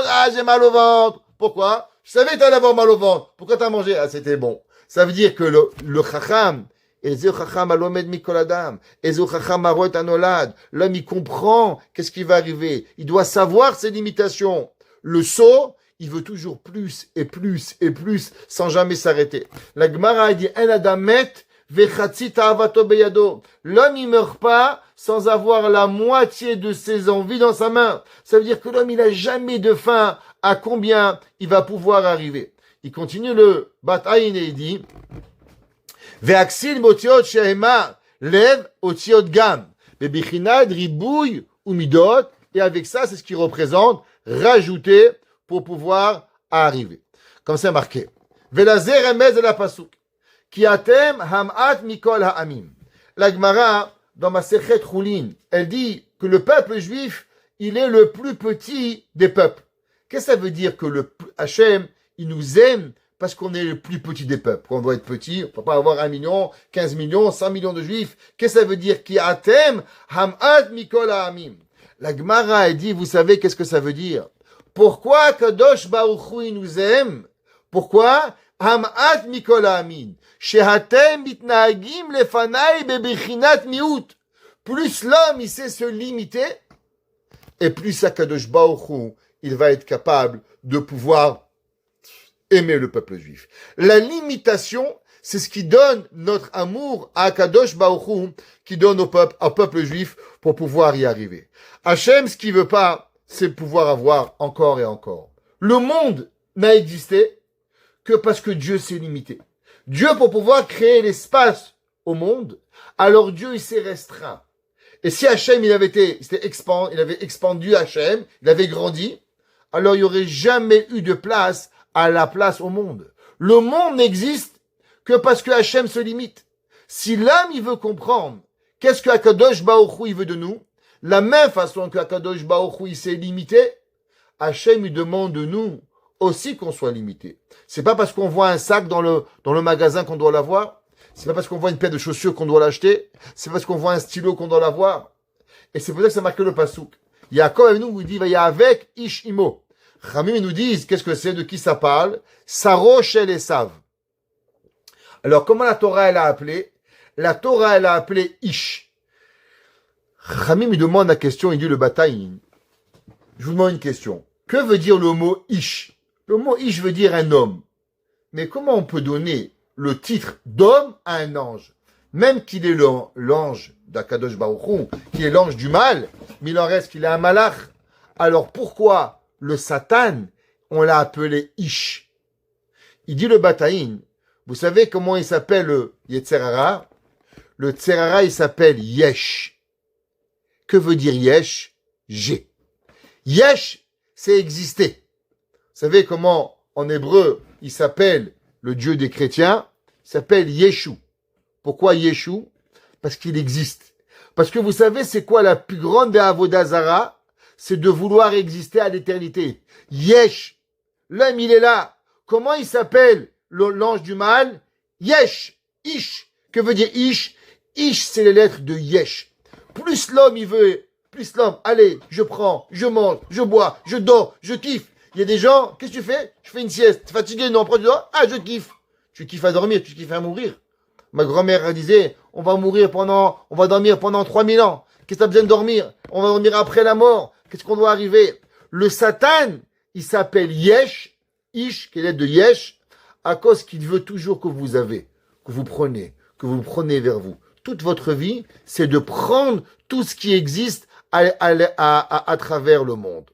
Speaker 1: ah, j'ai mal au ventre. Pourquoi? Je savais que t'allais avoir mal au ventre. Pourquoi t'as mangé? Ah, c'était bon. Ça veut dire que le chacham, l'homme, il comprend qu'est-ce qui va arriver. Il doit savoir ses limitations. Le sot, il veut toujours plus et plus et plus sans jamais s'arrêter. La Gemara dit, l'homme, il meurt pas sans avoir la moitié de ses envies dans sa main. Ça veut dire que l'homme, il a jamais de faim à combien il va pouvoir arriver. Il continue le bataille et il dit, Ve'aksil motiot shehema lev otiot gam. Bebichinad ribouille ou midot. Et avec ça, c'est ce qui représente rajouter pour pouvoir arriver. Comme c'est marqué. Ve'lazer remez de la pasuk. Ki atem hamat mikol ha'amim. La Gemara, dans ma Sechet Choulin, elle dit que le peuple juif, il est le plus petit des peuples. Qu'est-ce que ça veut dire que le Hachem, il nous aime parce qu'on est le plus petit des peuples. On doit être petit, on ne peut pas avoir 1 million, 15 millions, 100 millions de juifs. Qu'est-ce que ça veut dire? Ki atem hamat mikol ha'amim. La Gemara, elle dit, vous savez qu'est-ce que ça veut dire? Pourquoi Kadosh Baruch Hu, il nous aime? Pourquoi? Hamat mikol ha'amim. Shehatem mitnagim lefanai bebichinat miut. Plus l'homme, il sait se limiter, et plus Kadosh Baruch Hu, il va être capable de pouvoir aimer le peuple juif. La limitation, c'est ce qui donne notre amour à Kadosh Baruch Hu, qui donne au peuple juif pour pouvoir y arriver. Hachem, ce qu'il veut pas, c'est pouvoir avoir encore et encore. Le monde n'a existé que parce que Dieu s'est limité. Dieu, pour pouvoir créer l'espace au monde, alors Dieu, il s'est restreint. Et si Hachem, il avait expandu Hachem, il avait grandi, alors il n'y aurait jamais eu de place à la place au monde. Le monde n'existe que parce que Hachem se limite. Si l'homme, il veut comprendre qu'est-ce que Akadosh Baruch Hu, il veut de nous, la même façon que Akadosh Baruch Hu, il s'est limité, Hachem, il demande de nous aussi qu'on soit limité. C'est pas parce qu'on voit un sac dans le magasin qu'on doit l'avoir. C'est pas parce qu'on voit une paire de chaussures qu'on doit l'acheter. C'est parce qu'on voit un stylo qu'on doit l'avoir. Et c'est pour ça que ça marque le pasouk. Yaakov avec nous, il dit, va y avec ish imo. Ramim, ils nous disent, qu'est-ce que c'est, de qui ça parle? Saro shel Esav. Alors, comment la Torah, elle a appelé? La Torah, elle a appelé ish. Ramim, il demande la question, il dit le bataille. Je vous demande une question. Que veut dire le mot ish? Le mot ish veut dire un homme. Mais comment on peut donner le titre d'homme à un ange? Même qu'il est l'ange d'Akadosh Baruch Hu, qui est l'ange du mal, mais il en reste qu'il est un malach. Alors pourquoi le Satan, on l'a appelé Ish? Il dit le Bataïn, vous savez comment il s'appelle le Yetzer Hara? Le Yetzer Hara, il s'appelle Yesh. Que veut dire Yesh? J'ai. Yesh, c'est exister. Vous savez comment, en hébreu, il s'appelle le Dieu des chrétiens? Il s'appelle Yeshu. Pourquoi Yeshu? Parce qu'il existe. Parce que vous savez, c'est quoi la plus grande des Avodah Zara? C'est de vouloir exister à l'éternité. Yesh. L'homme, il est là. Comment il s'appelle l'ange du mal? Yesh. Ish. Que veut dire Ish? Ish, c'est les lettres de Yesh. Plus l'homme, il veut, plus l'homme, allez, je prends, je mange, je bois, je dors, je kiffe. Il y a des gens, qu'est-ce que tu fais? Je fais une sieste. T'es fatigué? Non, prends du dors. Ah, je kiffe. Tu kiffes à dormir, tu kiffes à mourir. Ma grand-mère disait, on va dormir pendant 3000 ans. Qu'est-ce que tu as besoin de dormir? On va dormir après la mort. Qu'est-ce qu'on doit arriver? Le Satan, il s'appelle Yesh, Ish, qui est l'aide de Yesh, à cause qu'il veut toujours que vous prenez vers vous. Toute votre vie, c'est de prendre tout ce qui existe à travers le monde.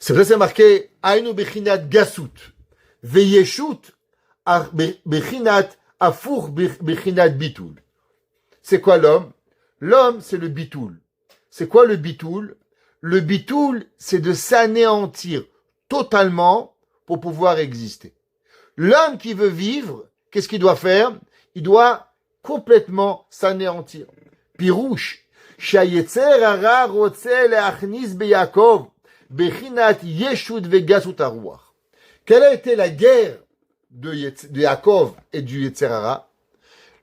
Speaker 1: C'est vrai, c'est marqué, Ainu bechinat gasut, veyeshut, bechinat afour bechinat bitul. C'est quoi l'homme? L'homme, c'est le bitoul. C'est quoi le bitoul? Le bitoul, c'est de s'anéantir totalement pour pouvoir exister. L'homme qui veut vivre, qu'est-ce qu'il doit faire? Il doit complètement s'anéantir. Pirouche, Shayetzer hara rotze leachnis beyakov, bechinat yeshut vegasut haruach. Quelle a été la guerre de Yaakov et du Yetzer hara?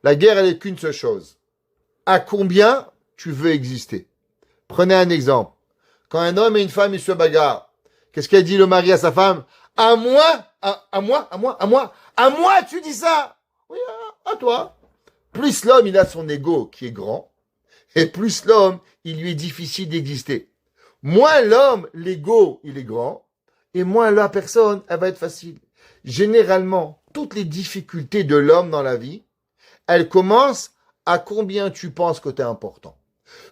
Speaker 1: La guerre, elle n'est qu'une seule chose. À combien tu veux exister? Prenez un exemple. Quand un homme et une femme, ils se bagarrent, qu'est-ce qu'a dit le mari à sa femme? À moi, tu dis ça? Oui, à toi. Plus l'homme, il a son ego qui est grand, et plus l'homme, il lui est difficile d'exister. Moins l'homme, l'ego, il est grand, et moins la personne, elle va être facile. Généralement, toutes les difficultés de l'homme dans la vie, elles commencent à combien tu penses que tu es important.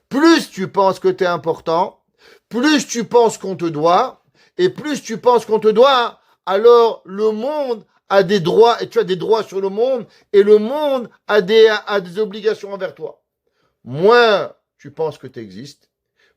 Speaker 1: Plus tu penses que tu es important, plus tu penses qu'on te doit, et plus tu penses qu'on te doit, alors le monde a des droits, et tu as des droits sur le monde, et le monde a des obligations envers toi. Moins tu penses que tu existes,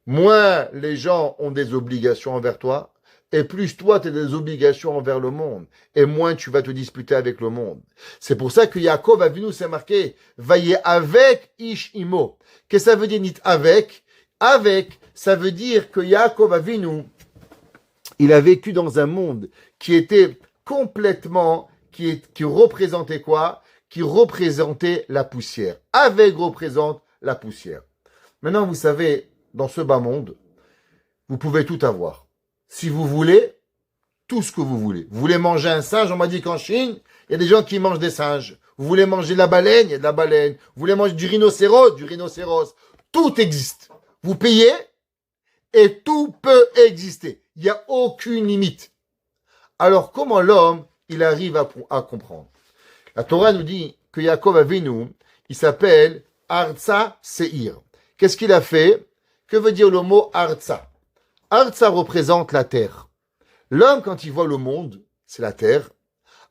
Speaker 1: moins les gens ont des obligations envers toi, et plus toi tu as des obligations envers le monde, et moins tu vas te disputer avec le monde. C'est pour ça que Yaakov Avinu s'est marqué, vaillez avec Ish Imo. Qu'est-ce que ça veut dire, nit avec? Avec, ça veut dire que Yaakov Avinu, il a vécu dans un monde qui était complètement, qui représentait quoi? Qui représentait la poussière. Avec représente la poussière. Maintenant, vous savez, dans ce bas monde, vous pouvez tout avoir. Si vous voulez, tout ce que vous voulez. Vous voulez manger un singe, on m'a dit qu'en Chine, il y a des gens qui mangent des singes. Vous voulez manger de la baleine, il y a de la baleine. Vous voulez manger du rhinocéros. Tout existe. Vous payez et tout peut exister. Il n'y a aucune limite. Alors, comment l'homme, il arrive à comprendre? La Torah nous dit que Yaakov Avinu, il s'appelle Artsa Seir. Qu'est-ce qu'il a fait? Que veut dire le mot Artsa? Artsa représente la terre. L'homme, quand il voit le monde, c'est la terre.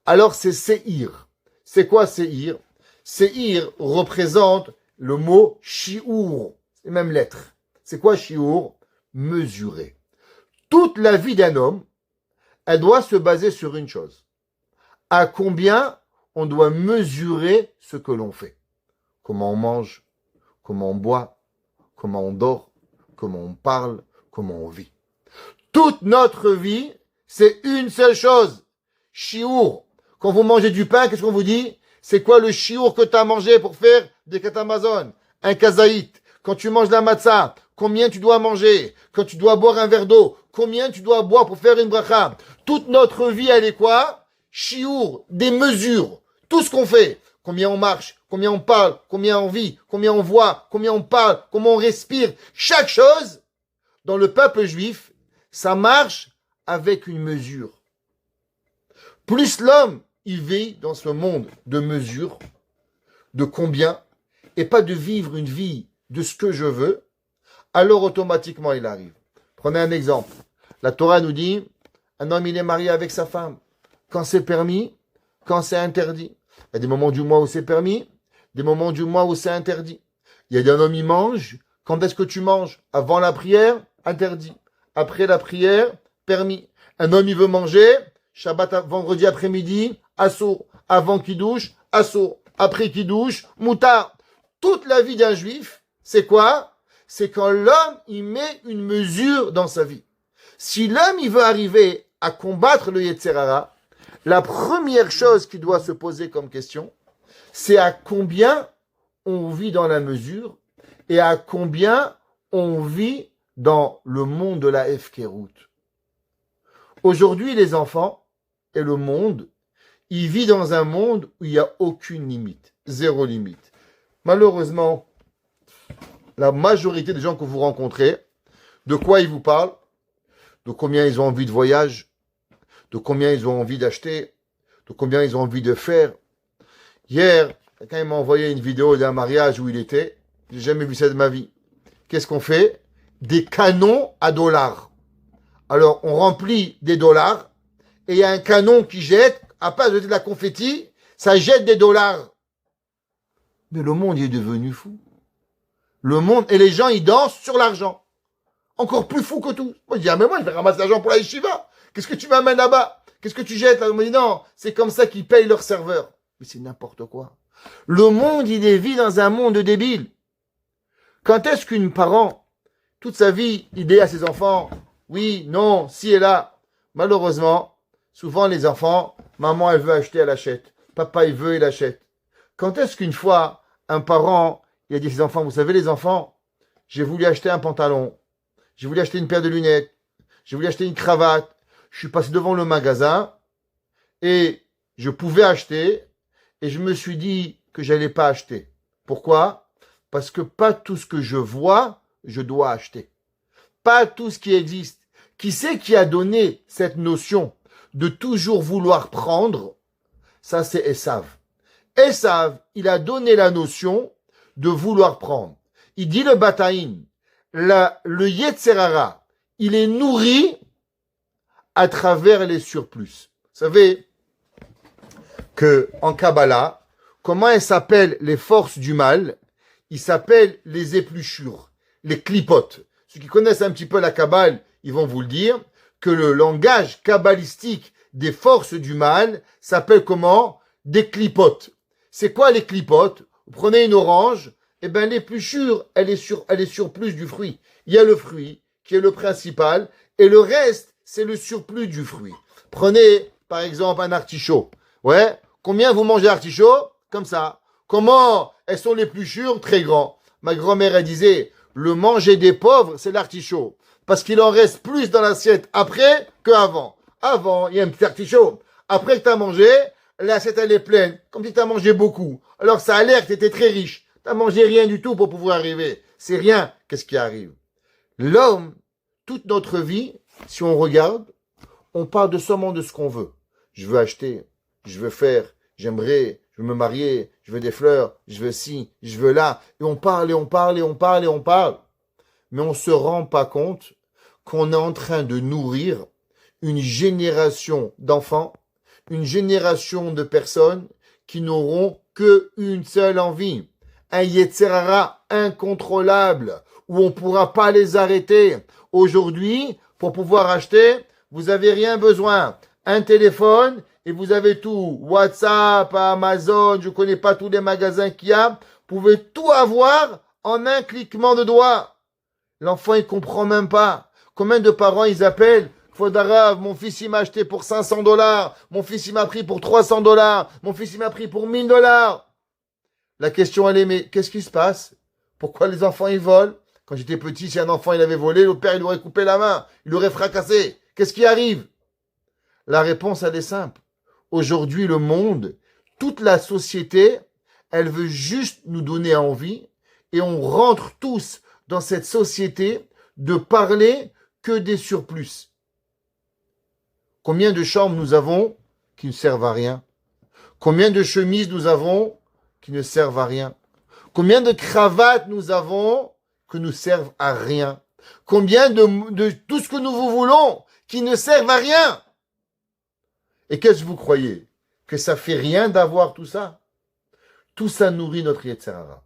Speaker 1: Alors, c'est Seir. C'est quoi Seir? Seir représente le mot Shiur. C'est même lettre. C'est quoi Shiur? Mesurer. Toute la vie d'un homme, elle doit se baser sur une chose. À combien on doit mesurer ce que l'on fait? Comment on mange, comment on boit, comment on dort, comment on parle, comment on vit. Toute notre vie, c'est une seule chose. Chiour. Quand vous mangez du pain, qu'est-ce qu'on vous dit? C'est quoi le chiour que tu as mangé pour faire des katamazon? Un kazaït. Quand tu manges la matzah, combien tu dois manger? Quand tu dois boire un verre d'eau, combien tu dois boire pour faire une bracha? Toute notre vie, elle est quoi? Chiour, des mesures. Tout ce qu'on fait. Combien on marche, combien on parle, combien on vit, combien on voit, combien on parle, comment on respire. Chaque chose, dans le peuple juif, ça marche avec une mesure. Plus l'homme, il vit dans ce monde de mesures, de combien, et pas de vivre une vie de ce que je veux, alors automatiquement il arrive. Prenez un exemple. La Torah nous dit, un homme il est marié avec sa femme. Quand c'est permis, quand c'est interdit. Il y a des moments du mois où c'est permis, des moments du mois où c'est interdit. Il y a des hommes, ils mangent. Quand est-ce que tu manges? Avant la prière, interdit. Après la prière, permis. Un homme, il veut manger, Shabbat, vendredi après-midi, assour. Avant qu'il douche, assour. Après qu'il douche, moutard. Toute la vie d'un juif, c'est quoi? C'est quand l'homme, il met une mesure dans sa vie. Si l'homme, il veut arriver à combattre le Yetzer hara, la première chose qu'il doit se poser comme question, c'est à combien on vit dans la mesure et à combien on vit dans le monde de la Hefkerut. Aujourd'hui, les enfants et le monde, ils vivent dans un monde où il n'y a aucune limite, zéro limite. Malheureusement, la majorité des gens que vous rencontrez, de quoi ils vous parlent? De combien ils ont envie de voyage, de combien ils ont envie d'acheter, de combien ils ont envie de faire. Hier, quelqu'un m'a envoyé une vidéo d'un mariage où il était. J'ai jamais vu ça de ma vie. Qu'est-ce qu'on fait? Des canons à dollars. Alors, on remplit des dollars et il y a un canon qui jette, à part de la confetti, ça jette des dollars. Mais le monde il est devenu fou. Le monde, et les gens, ils dansent sur l'argent. Encore plus fou que tout. Moi, je dis, ah, mais moi, je vais ramasser l'argent pour la yeshiva. Qu'est-ce que tu m'amènes là-bas? Qu'est-ce que tu jettes là? On me dit, non, c'est comme ça qu'ils payent leurs serveurs. Mais c'est n'importe quoi. Le monde, il vit dans un monde débile. Quand est-ce qu'une parent, toute sa vie, il dit à ses enfants, oui, non, si et là. Malheureusement, souvent les enfants, maman, elle veut acheter, elle achète. Papa, il veut, il achète. Quand est-ce qu'une fois, un parent, il a dit à ses enfants, vous savez les enfants, j'ai voulu acheter un pantalon, j'ai voulu acheter une paire de lunettes, j'ai voulu acheter une cravate, je suis passé devant le magasin et je pouvais acheter et je me suis dit que j'allais pas acheter. Pourquoi? Parce que pas tout ce que je vois, je dois acheter. Pas tout ce qui existe. Qui c'est qui a donné cette notion de toujours vouloir prendre? Ça, c'est Esav. Esav, il a donné la notion de vouloir prendre. Il dit le Bataïn, le Yetzerara, il est nourri à travers les surplus. Vous savez que en Kabbalah, comment elles s'appellent les forces du mal? Ils s'appellent les épluchures, les clipotes. Ceux qui connaissent un petit peu la Kabbale, ils vont vous le dire, que le langage kabbalistique des forces du mal s'appelle comment? Des clipotes. C'est quoi les clipotes? Vous prenez une orange, et ben l'épluchure, elle est surplus du fruit. Il y a le fruit, qui est le principal, et le reste, c'est le surplus du fruit. Prenez, par exemple, un artichaut. Ouais, combien vous mangez d'artichauts? Comme ça. Comment elles sont l'épluchure? Très grand. Ma grand-mère, elle disait, le manger des pauvres, c'est l'artichaut. Parce qu'il en reste plus dans l'assiette après qu'avant. Avant, il y a un petit artichaut. Après que tu as mangé, l'assiette, elle est pleine. Comme si tu as mangé beaucoup. Alors ça a l'air que tu étais très riche. Tu n'as mangé rien du tout pour pouvoir arriver. C'est rien. Qu'est-ce qui arrive? L'homme, toute notre vie, si on regarde, on parle de seulement de ce qu'on veut. Je veux acheter, je veux faire, j'aimerais, je veux me marier, je veux des fleurs, je veux ci, je veux là. Et on parle, et on parle, et on parle, et on parle. Mais on ne se rend pas compte qu'on est en train de nourrir une génération d'enfants, une génération de personnes qui n'auront qu'une seule envie. Un Yetzerara incontrôlable, où on ne pourra pas les arrêter. Aujourd'hui, pour pouvoir acheter, vous n'avez rien besoin. Un téléphone et vous avez tout. WhatsApp, Amazon, je ne connais pas tous les magasins qu'il y a. Vous pouvez tout avoir en un cliquement de doigt. L'enfant, il comprend même pas. Combien de parents, ils appellent? Faudara, mon fils, il m'a acheté pour $500. Mon fils, il m'a pris pour $300. Mon fils, il m'a pris pour $1000. La question, elle est, mais qu'est-ce qui se passe? Pourquoi les enfants, ils volent? Quand j'étais petit, si un enfant, il avait volé, le père, il aurait coupé la main. Il aurait fracassé. Qu'est-ce qui arrive? La réponse, elle est simple. Aujourd'hui, le monde, toute la société, elle veut juste nous donner envie et on rentre tous dans cette société de parler que des surplus. Combien de chambres nous avons qui ne servent à rien? Combien de chemises nous avons qui ne servent à rien? Combien de cravates nous avons qui ne servent à rien? Combien de tout ce que nous voulons qui ne servent à rien? Et qu'est-ce que vous croyez? Que ça fait rien d'avoir tout ça? Tout ça nourrit notre Yetzerara.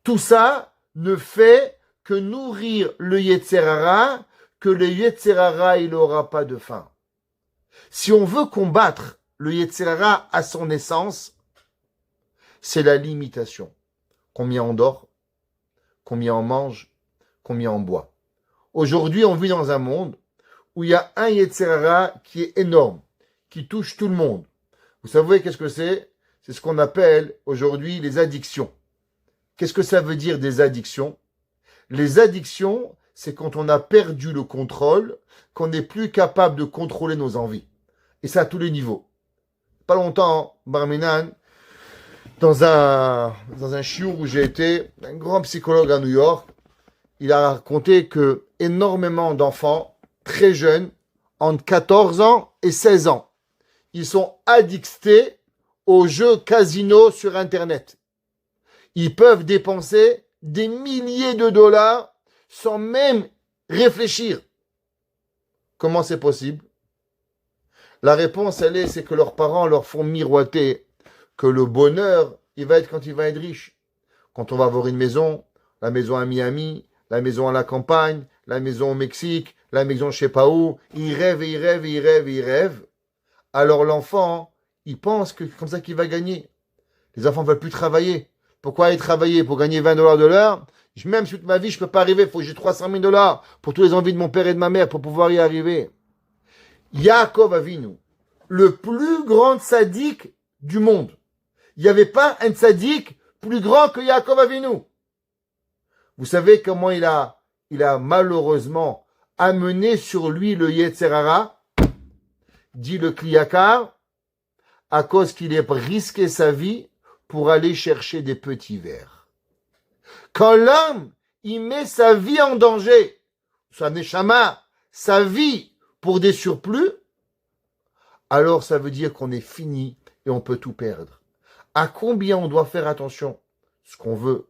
Speaker 1: Tout ça ne fait que nourrir le Yetzerara, que le Yetzerara, il n'aura pas de fin. Si on veut combattre le Yetzerara à son essence, c'est la limitation. Combien on dort? Combien on mange? Combien on boit? Aujourd'hui, on vit dans un monde où il y a un Yetzerara qui est énorme, qui touche tout le monde. Vous savez qu'est-ce que c'est? C'est ce qu'on appelle aujourd'hui les addictions. Qu'est-ce que ça veut dire des addictions? Les addictions, c'est quand on a perdu le contrôle, qu'on n'est plus capable de contrôler nos envies. Et ça à tous les niveaux. Pas longtemps, Barminan, dans un chiour où j'ai été, un grand psychologue à New York, il a raconté que énormément d'enfants, très jeunes, entre 14 ans et 16 ans, ils sont addictés aux jeux casino sur Internet. Ils peuvent dépenser des milliers de dollars sans même réfléchir. Comment c'est possible? La réponse, c'est que leurs parents leur font miroiter que le bonheur, il va être quand il va être riche. Quand on va avoir une maison, la maison à Miami, la maison à la campagne, la maison au Mexique, la maison je sais pas où, il rêve et il rêve et il rêve et il rêve. Alors l'enfant, il pense que c'est comme ça qu'il va gagner. Les enfants ne veulent plus travailler. Pourquoi aller travailler? Pour gagner $20 de l'heure? Même si toute ma vie, je ne peux pas arriver. Il faut que j'ai $300,000 pour toutes les envies de mon père et de ma mère pour pouvoir y arriver. Yaakov Avinu, le plus grand tzaddik du monde. Il n'y avait pas un tzaddik plus grand que Yaakov Avinu. Vous savez comment il a malheureusement amené sur lui le Yetzer Hara, dit le Kliyakar, à cause qu'il ait risqué sa vie pour aller chercher des petits vers. Quand l'homme, il met sa vie en danger, sa neshama, sa vie pour des surplus, alors ça veut dire qu'on est fini et on peut tout perdre. À combien on doit faire attention? Ce qu'on veut,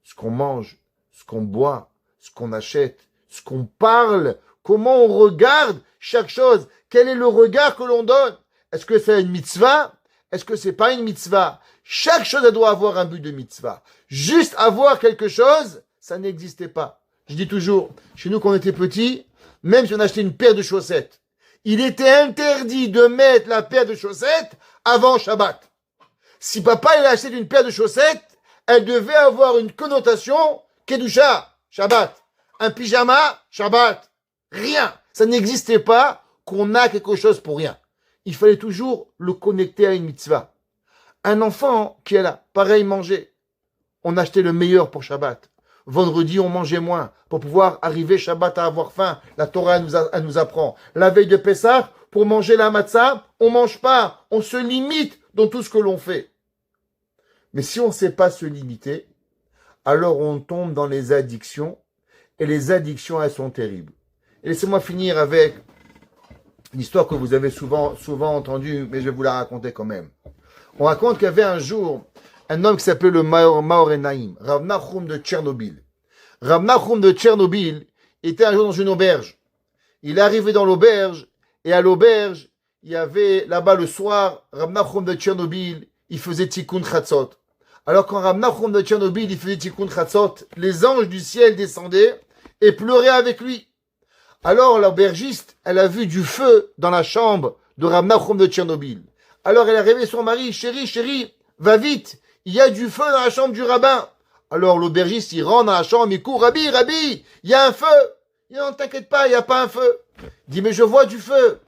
Speaker 1: ce qu'on mange, ce qu'on boit, ce qu'on achète, ce qu'on parle, comment on regarde chaque chose, quel est le regard que l'on donne. Est-ce que c'est une mitzvah? Est-ce que c'est pas une mitzvah? Chaque chose doit avoir un but de mitzvah. Juste avoir quelque chose, ça n'existait pas. Je dis toujours, chez nous quand on était petits, même si on achetait une paire de chaussettes, il était interdit de mettre la paire de chaussettes avant Shabbat. Si papa il a acheté une paire de chaussettes, elle devait avoir une connotation Kedusha, Shabbat. Un pyjama, Shabbat. Rien. Ça n'existait pas qu'on a quelque chose pour rien. Il fallait toujours le connecter à une mitzvah. Un enfant qui est là, pareil, manger. On achetait le meilleur pour Shabbat. Vendredi, on mangeait moins pour pouvoir arriver Shabbat à avoir faim. La Torah elle nous apprend. La veille de Pessah, pour manger la matzah, on mange pas. On se limite dans tout ce que l'on fait. Mais si on ne sait pas se limiter, alors on tombe dans les addictions. Et les addictions, elles sont terribles. Et laissez-moi finir avec une histoire que vous avez souvent entendue, mais je vais vous la raconter quand même. On raconte qu'il y avait un jour un homme qui s'appelait le Maor Enaim, Rav Nachum de Tchernobyl. Rav Nachum de Tchernobyl était un jour dans une auberge. Il est arrivé dans l'auberge, et à l'auberge, il y avait là-bas le soir, Rav Nachum de Tchernobyl, il faisait Tikkun Chatzot. Alors quand Rav Nachum de Tchernobyl, il faisait Tikkun Chatzot, les anges du ciel descendaient et pleuraient avec lui. Alors l'aubergiste, elle a vu du feu dans la chambre de Rav Nachum de Tchernobyl. Alors elle a réveillé son mari, chérie, va vite, il y a du feu dans la chambre du rabbin. Alors l'aubergiste, il rentre dans la chambre, il court, Rabbi, il y a un feu. Il dit, non, t'inquiète pas, il n'y a pas un feu. Il dit, mais je vois du feu.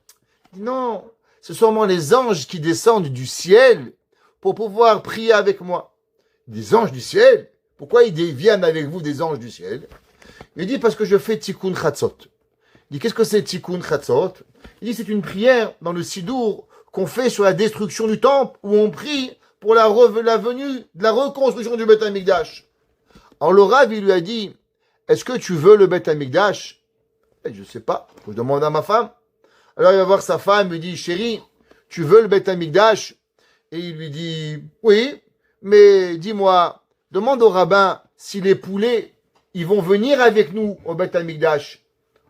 Speaker 1: Il dit, non, ce sont sûrement les anges qui descendent du ciel pour pouvoir prier avec moi. Des anges du ciel? Pourquoi ils viennent avec vous des anges du ciel? Il dit, parce que je fais Tikkun Chatzot. Il dit, qu'est-ce que c'est Tikkun Chatzot? Il dit, c'est une prière dans le Sidour qu'on fait sur la destruction du temple, où on prie pour la venue de la reconstruction du Beth Amikdash. Alors le Rav, il lui a dit, est-ce que tu veux le Beth Amikdash? Je ne sais pas, faut que je demande à ma femme. Alors il va voir sa femme, il lui dit, chérie, tu veux le Beth Amikdash? Et il lui dit, oui, mais dis-moi, demande au rabbin si les poulets, ils vont venir avec nous au Beth Amikdash.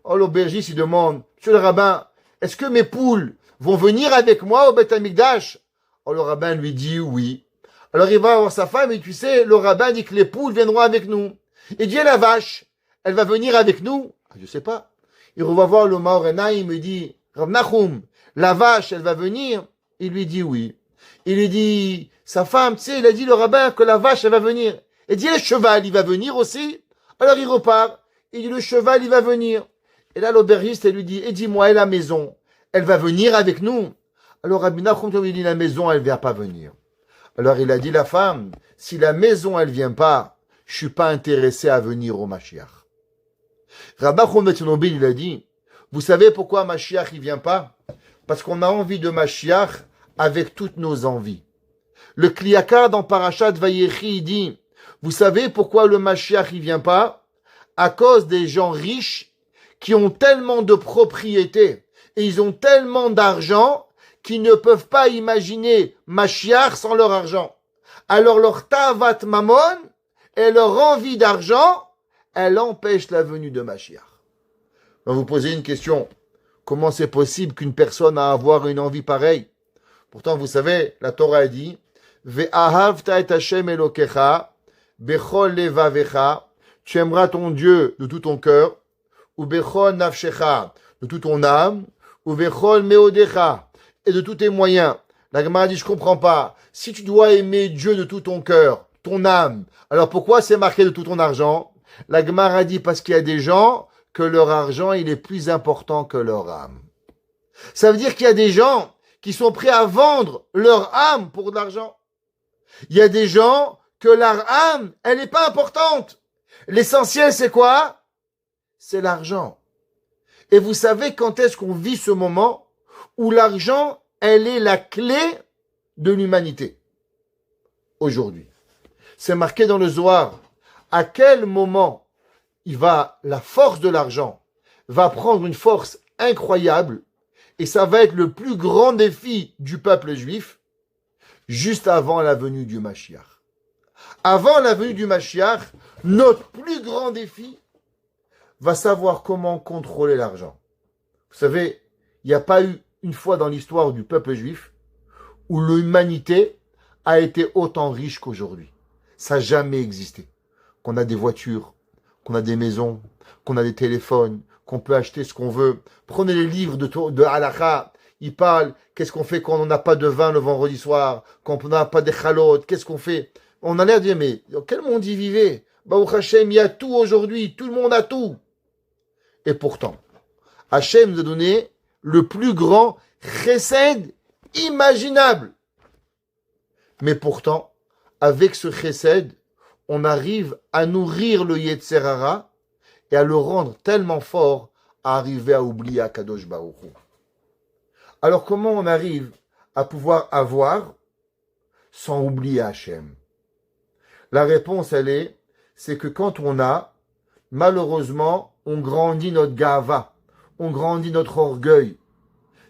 Speaker 1: Oh, l'aubergiste, il demande, monsieur le rabbin, est-ce que mes poules vont venir avec moi au Beth Amikdash? Oh, le rabbin lui dit oui. Alors il va voir sa femme et tu sais, le rabbin dit que les poules viendront avec nous. Il dit, et la vache, elle va venir avec nous? Je sais pas. Il va voir le Maor Enaim, il me dit, Rav Nachum, la vache, elle va venir? Il lui dit oui. Il lui dit, sa femme, tu sais, il a dit le rabbin que la vache, elle va venir. Il dit, le cheval, il va venir aussi? Alors il repart. Il dit, le cheval, il va venir. Et là, l'aubergiste, elle lui dit, et dis-moi, et la maison, elle va venir avec nous? Alors Rabbi Nachum lui dit, la maison, elle ne vient pas venir. Alors il a dit, la femme, si la maison, elle ne vient pas, je ne suis pas intéressé à venir au Mashiach. Rabbi Nachum de Tchernobyl, il a dit, vous savez pourquoi Mashiach, il ne vient pas? Parce qu'on a envie de Mashiach avec toutes nos envies. Le Kliyakar dans Parashat Vayechi, il dit, vous savez pourquoi le Mashiach, il ne vient pas? À cause des gens riches qui ont tellement de propriétés et ils ont tellement d'argent qu'ils ne peuvent pas imaginer Mashiach sans leur argent. Alors leur tavat mamon et leur envie d'argent, elle empêche la venue de Mashiach. On va vous poser une question. Comment c'est possible qu'une personne a avoir une envie pareille? Pourtant, vous savez, la Torah a dit, Ve'ahavta et Hashem Elokecha, bechol levavecha, tu aimeras ton Dieu de tout ton cœur, ou bechol nafshecha, de toute ton âme, ou bechol meodecha, et de tous tes moyens. La Gemara dit, je comprends pas. Si tu dois aimer Dieu de tout ton cœur, ton âme, alors pourquoi c'est marqué de tout ton argent? La Gemara dit, parce qu'il y a des gens que leur argent, il est plus important que leur âme. Ça veut dire qu'il y a des gens qui sont prêts à vendre leur âme pour de l'argent. Il y a des gens que leur âme, elle n'est pas importante. L'essentiel, c'est quoi? C'est l'argent. Et vous savez quand est-ce qu'on vit ce moment où l'argent, elle est la clé de l'humanité? Aujourd'hui. C'est marqué dans le Zohar. À quel moment la force de l'argent va prendre une force incroyable et ça va être le plus grand défi du peuple juif juste avant la venue du Mashiach. Avant la venue du Mashiach, notre plus grand défi va savoir comment contrôler l'argent. Vous savez, il n'y a pas eu une fois dans l'histoire du peuple juif où l'humanité a été autant riche qu'aujourd'hui. Ça n'a jamais existé. Qu'on a des voitures, qu'on a des maisons, qu'on a des téléphones, qu'on peut acheter ce qu'on veut. Prenez les livres de halakha, ils parlent, qu'est-ce qu'on fait quand on n'a pas de vin le vendredi soir, quand on n'a pas de chalot, qu'est-ce qu'on fait? On a l'air de dire, mais dans quel monde y vivait? Baruch Hashem, il y a tout aujourd'hui, tout le monde a tout. Et pourtant, Hashem nous a donné le plus grand chesed imaginable. Mais pourtant, avec ce chesed, on arrive à nourrir le Yetzer Hara et à le rendre tellement fort à arriver à oublier Akadosh Baruch Hu. Alors comment on arrive à pouvoir avoir sans oublier Hachem? La réponse, c'est que quand on a, malheureusement, on grandit notre gava, on grandit notre orgueil.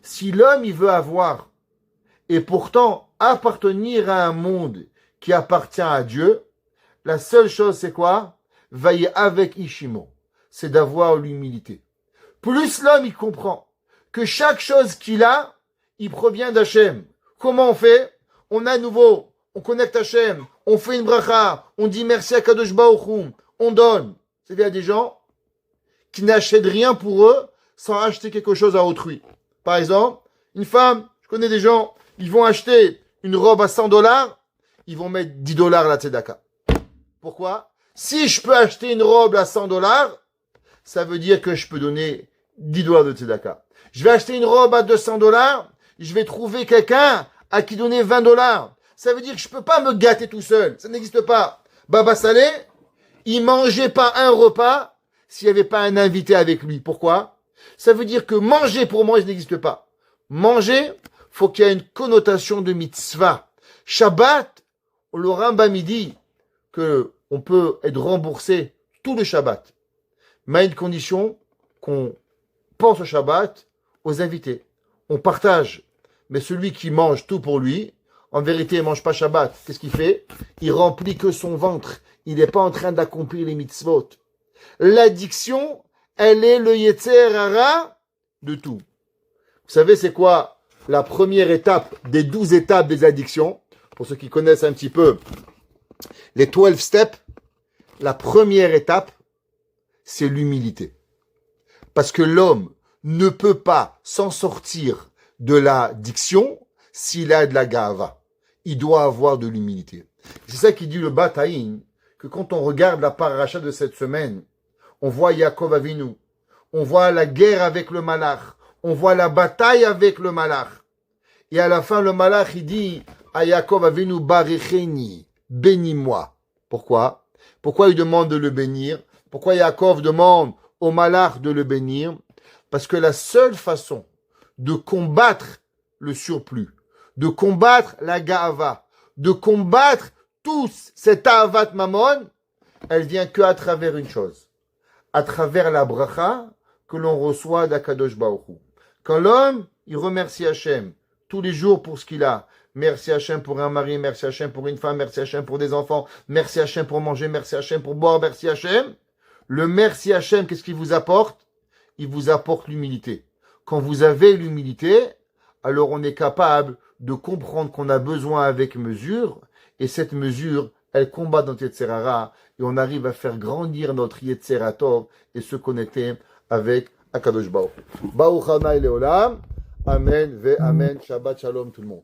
Speaker 1: Si l'homme, il veut avoir, et pourtant appartenir à un monde qui appartient à Dieu, la seule chose, c'est quoi? Veiller avec Ishimo. C'est d'avoir l'humilité. Plus l'homme, il comprend que chaque chose qu'il a, il provient d'Hachem. Comment on fait? On a à nouveau, on connecte Hachem, on fait une bracha, on dit merci à Kadosh Baruch Hu, on donne. C'est-à-dire, il y a des gens qui n'achètent rien pour eux sans acheter quelque chose à autrui. Par exemple, une femme, je connais des gens, ils vont acheter une robe à $100, ils vont mettre $10 la tzedaka. Pourquoi? Si je peux acheter une robe à $100, ça veut dire que je peux donner $10 de tzedaka. Je vais acheter une robe à $200, je vais trouver quelqu'un à qui donner $20. Ça veut dire que je peux pas me gâter tout seul. Ça n'existe pas. Baba Saleh, il mangeait pas un repas s'il n'y avait pas un invité avec lui. Pourquoi? Ça veut dire que manger pour moi, ça n'existe pas. Manger, faut qu'il y ait une connotation de mitzvah. Shabbat, le Rambam dit que on peut être remboursé tout le Shabbat. Mais à une condition qu'on pense au Shabbat aux invités. On partage. Mais celui qui mange tout pour lui, en vérité, il ne mange pas Shabbat. Qu'est-ce qu'il fait? Il remplit que son ventre. Il n'est pas en train d'accomplir les mitzvot. L'addiction, elle est le Yetzer Hara de tout. Vous savez, c'est quoi la première étape des 12 étapes des addictions? Pour ceux qui connaissent un petit peu les 12 steps, la première étape, c'est l'humilité. Parce que l'homme ne peut pas s'en sortir de l'addiction s'il a de la gava. Il doit avoir de l'humilité. C'est ça qui dit le Bataïn, que quand on regarde la paracha de cette semaine, on voit Yaakov Avinu, on voit la guerre avec le malach, on voit la bataille avec le malach. Et à la fin, le malach, il dit à Yaakov Avinu, Baricheni, bénis-moi. Pourquoi? Pourquoi il demande de le bénir? Pourquoi Yaakov demande au malach de le bénir? Parce que la seule façon de combattre le surplus, de combattre la ga'ava, de combattre tout cet ahavat mamon, elle vient que à travers une chose, à travers la bracha que l'on reçoit d'Akadosh Baruch Hu. Quand l'homme, il remercie Hachem tous les jours pour ce qu'il a, merci Hachem pour un mari, merci Hachem pour une femme, merci Hachem pour des enfants, merci Hachem pour manger, merci Hachem pour boire, merci Hachem. Le merci Hachem, qu'est-ce qu'il vous apporte? Il vous apporte l'humilité. Quand vous avez l'humilité, alors on est capable de comprendre qu'on a besoin avec mesure, et cette mesure, elle combat notre Yetzer Hara, et on arrive à faire grandir notre Yetzer Tov et se connecter avec Akadosh Baruch. Baruch Hanai Leolam. Amen ve Amen. Shabbat Shalom tout le monde.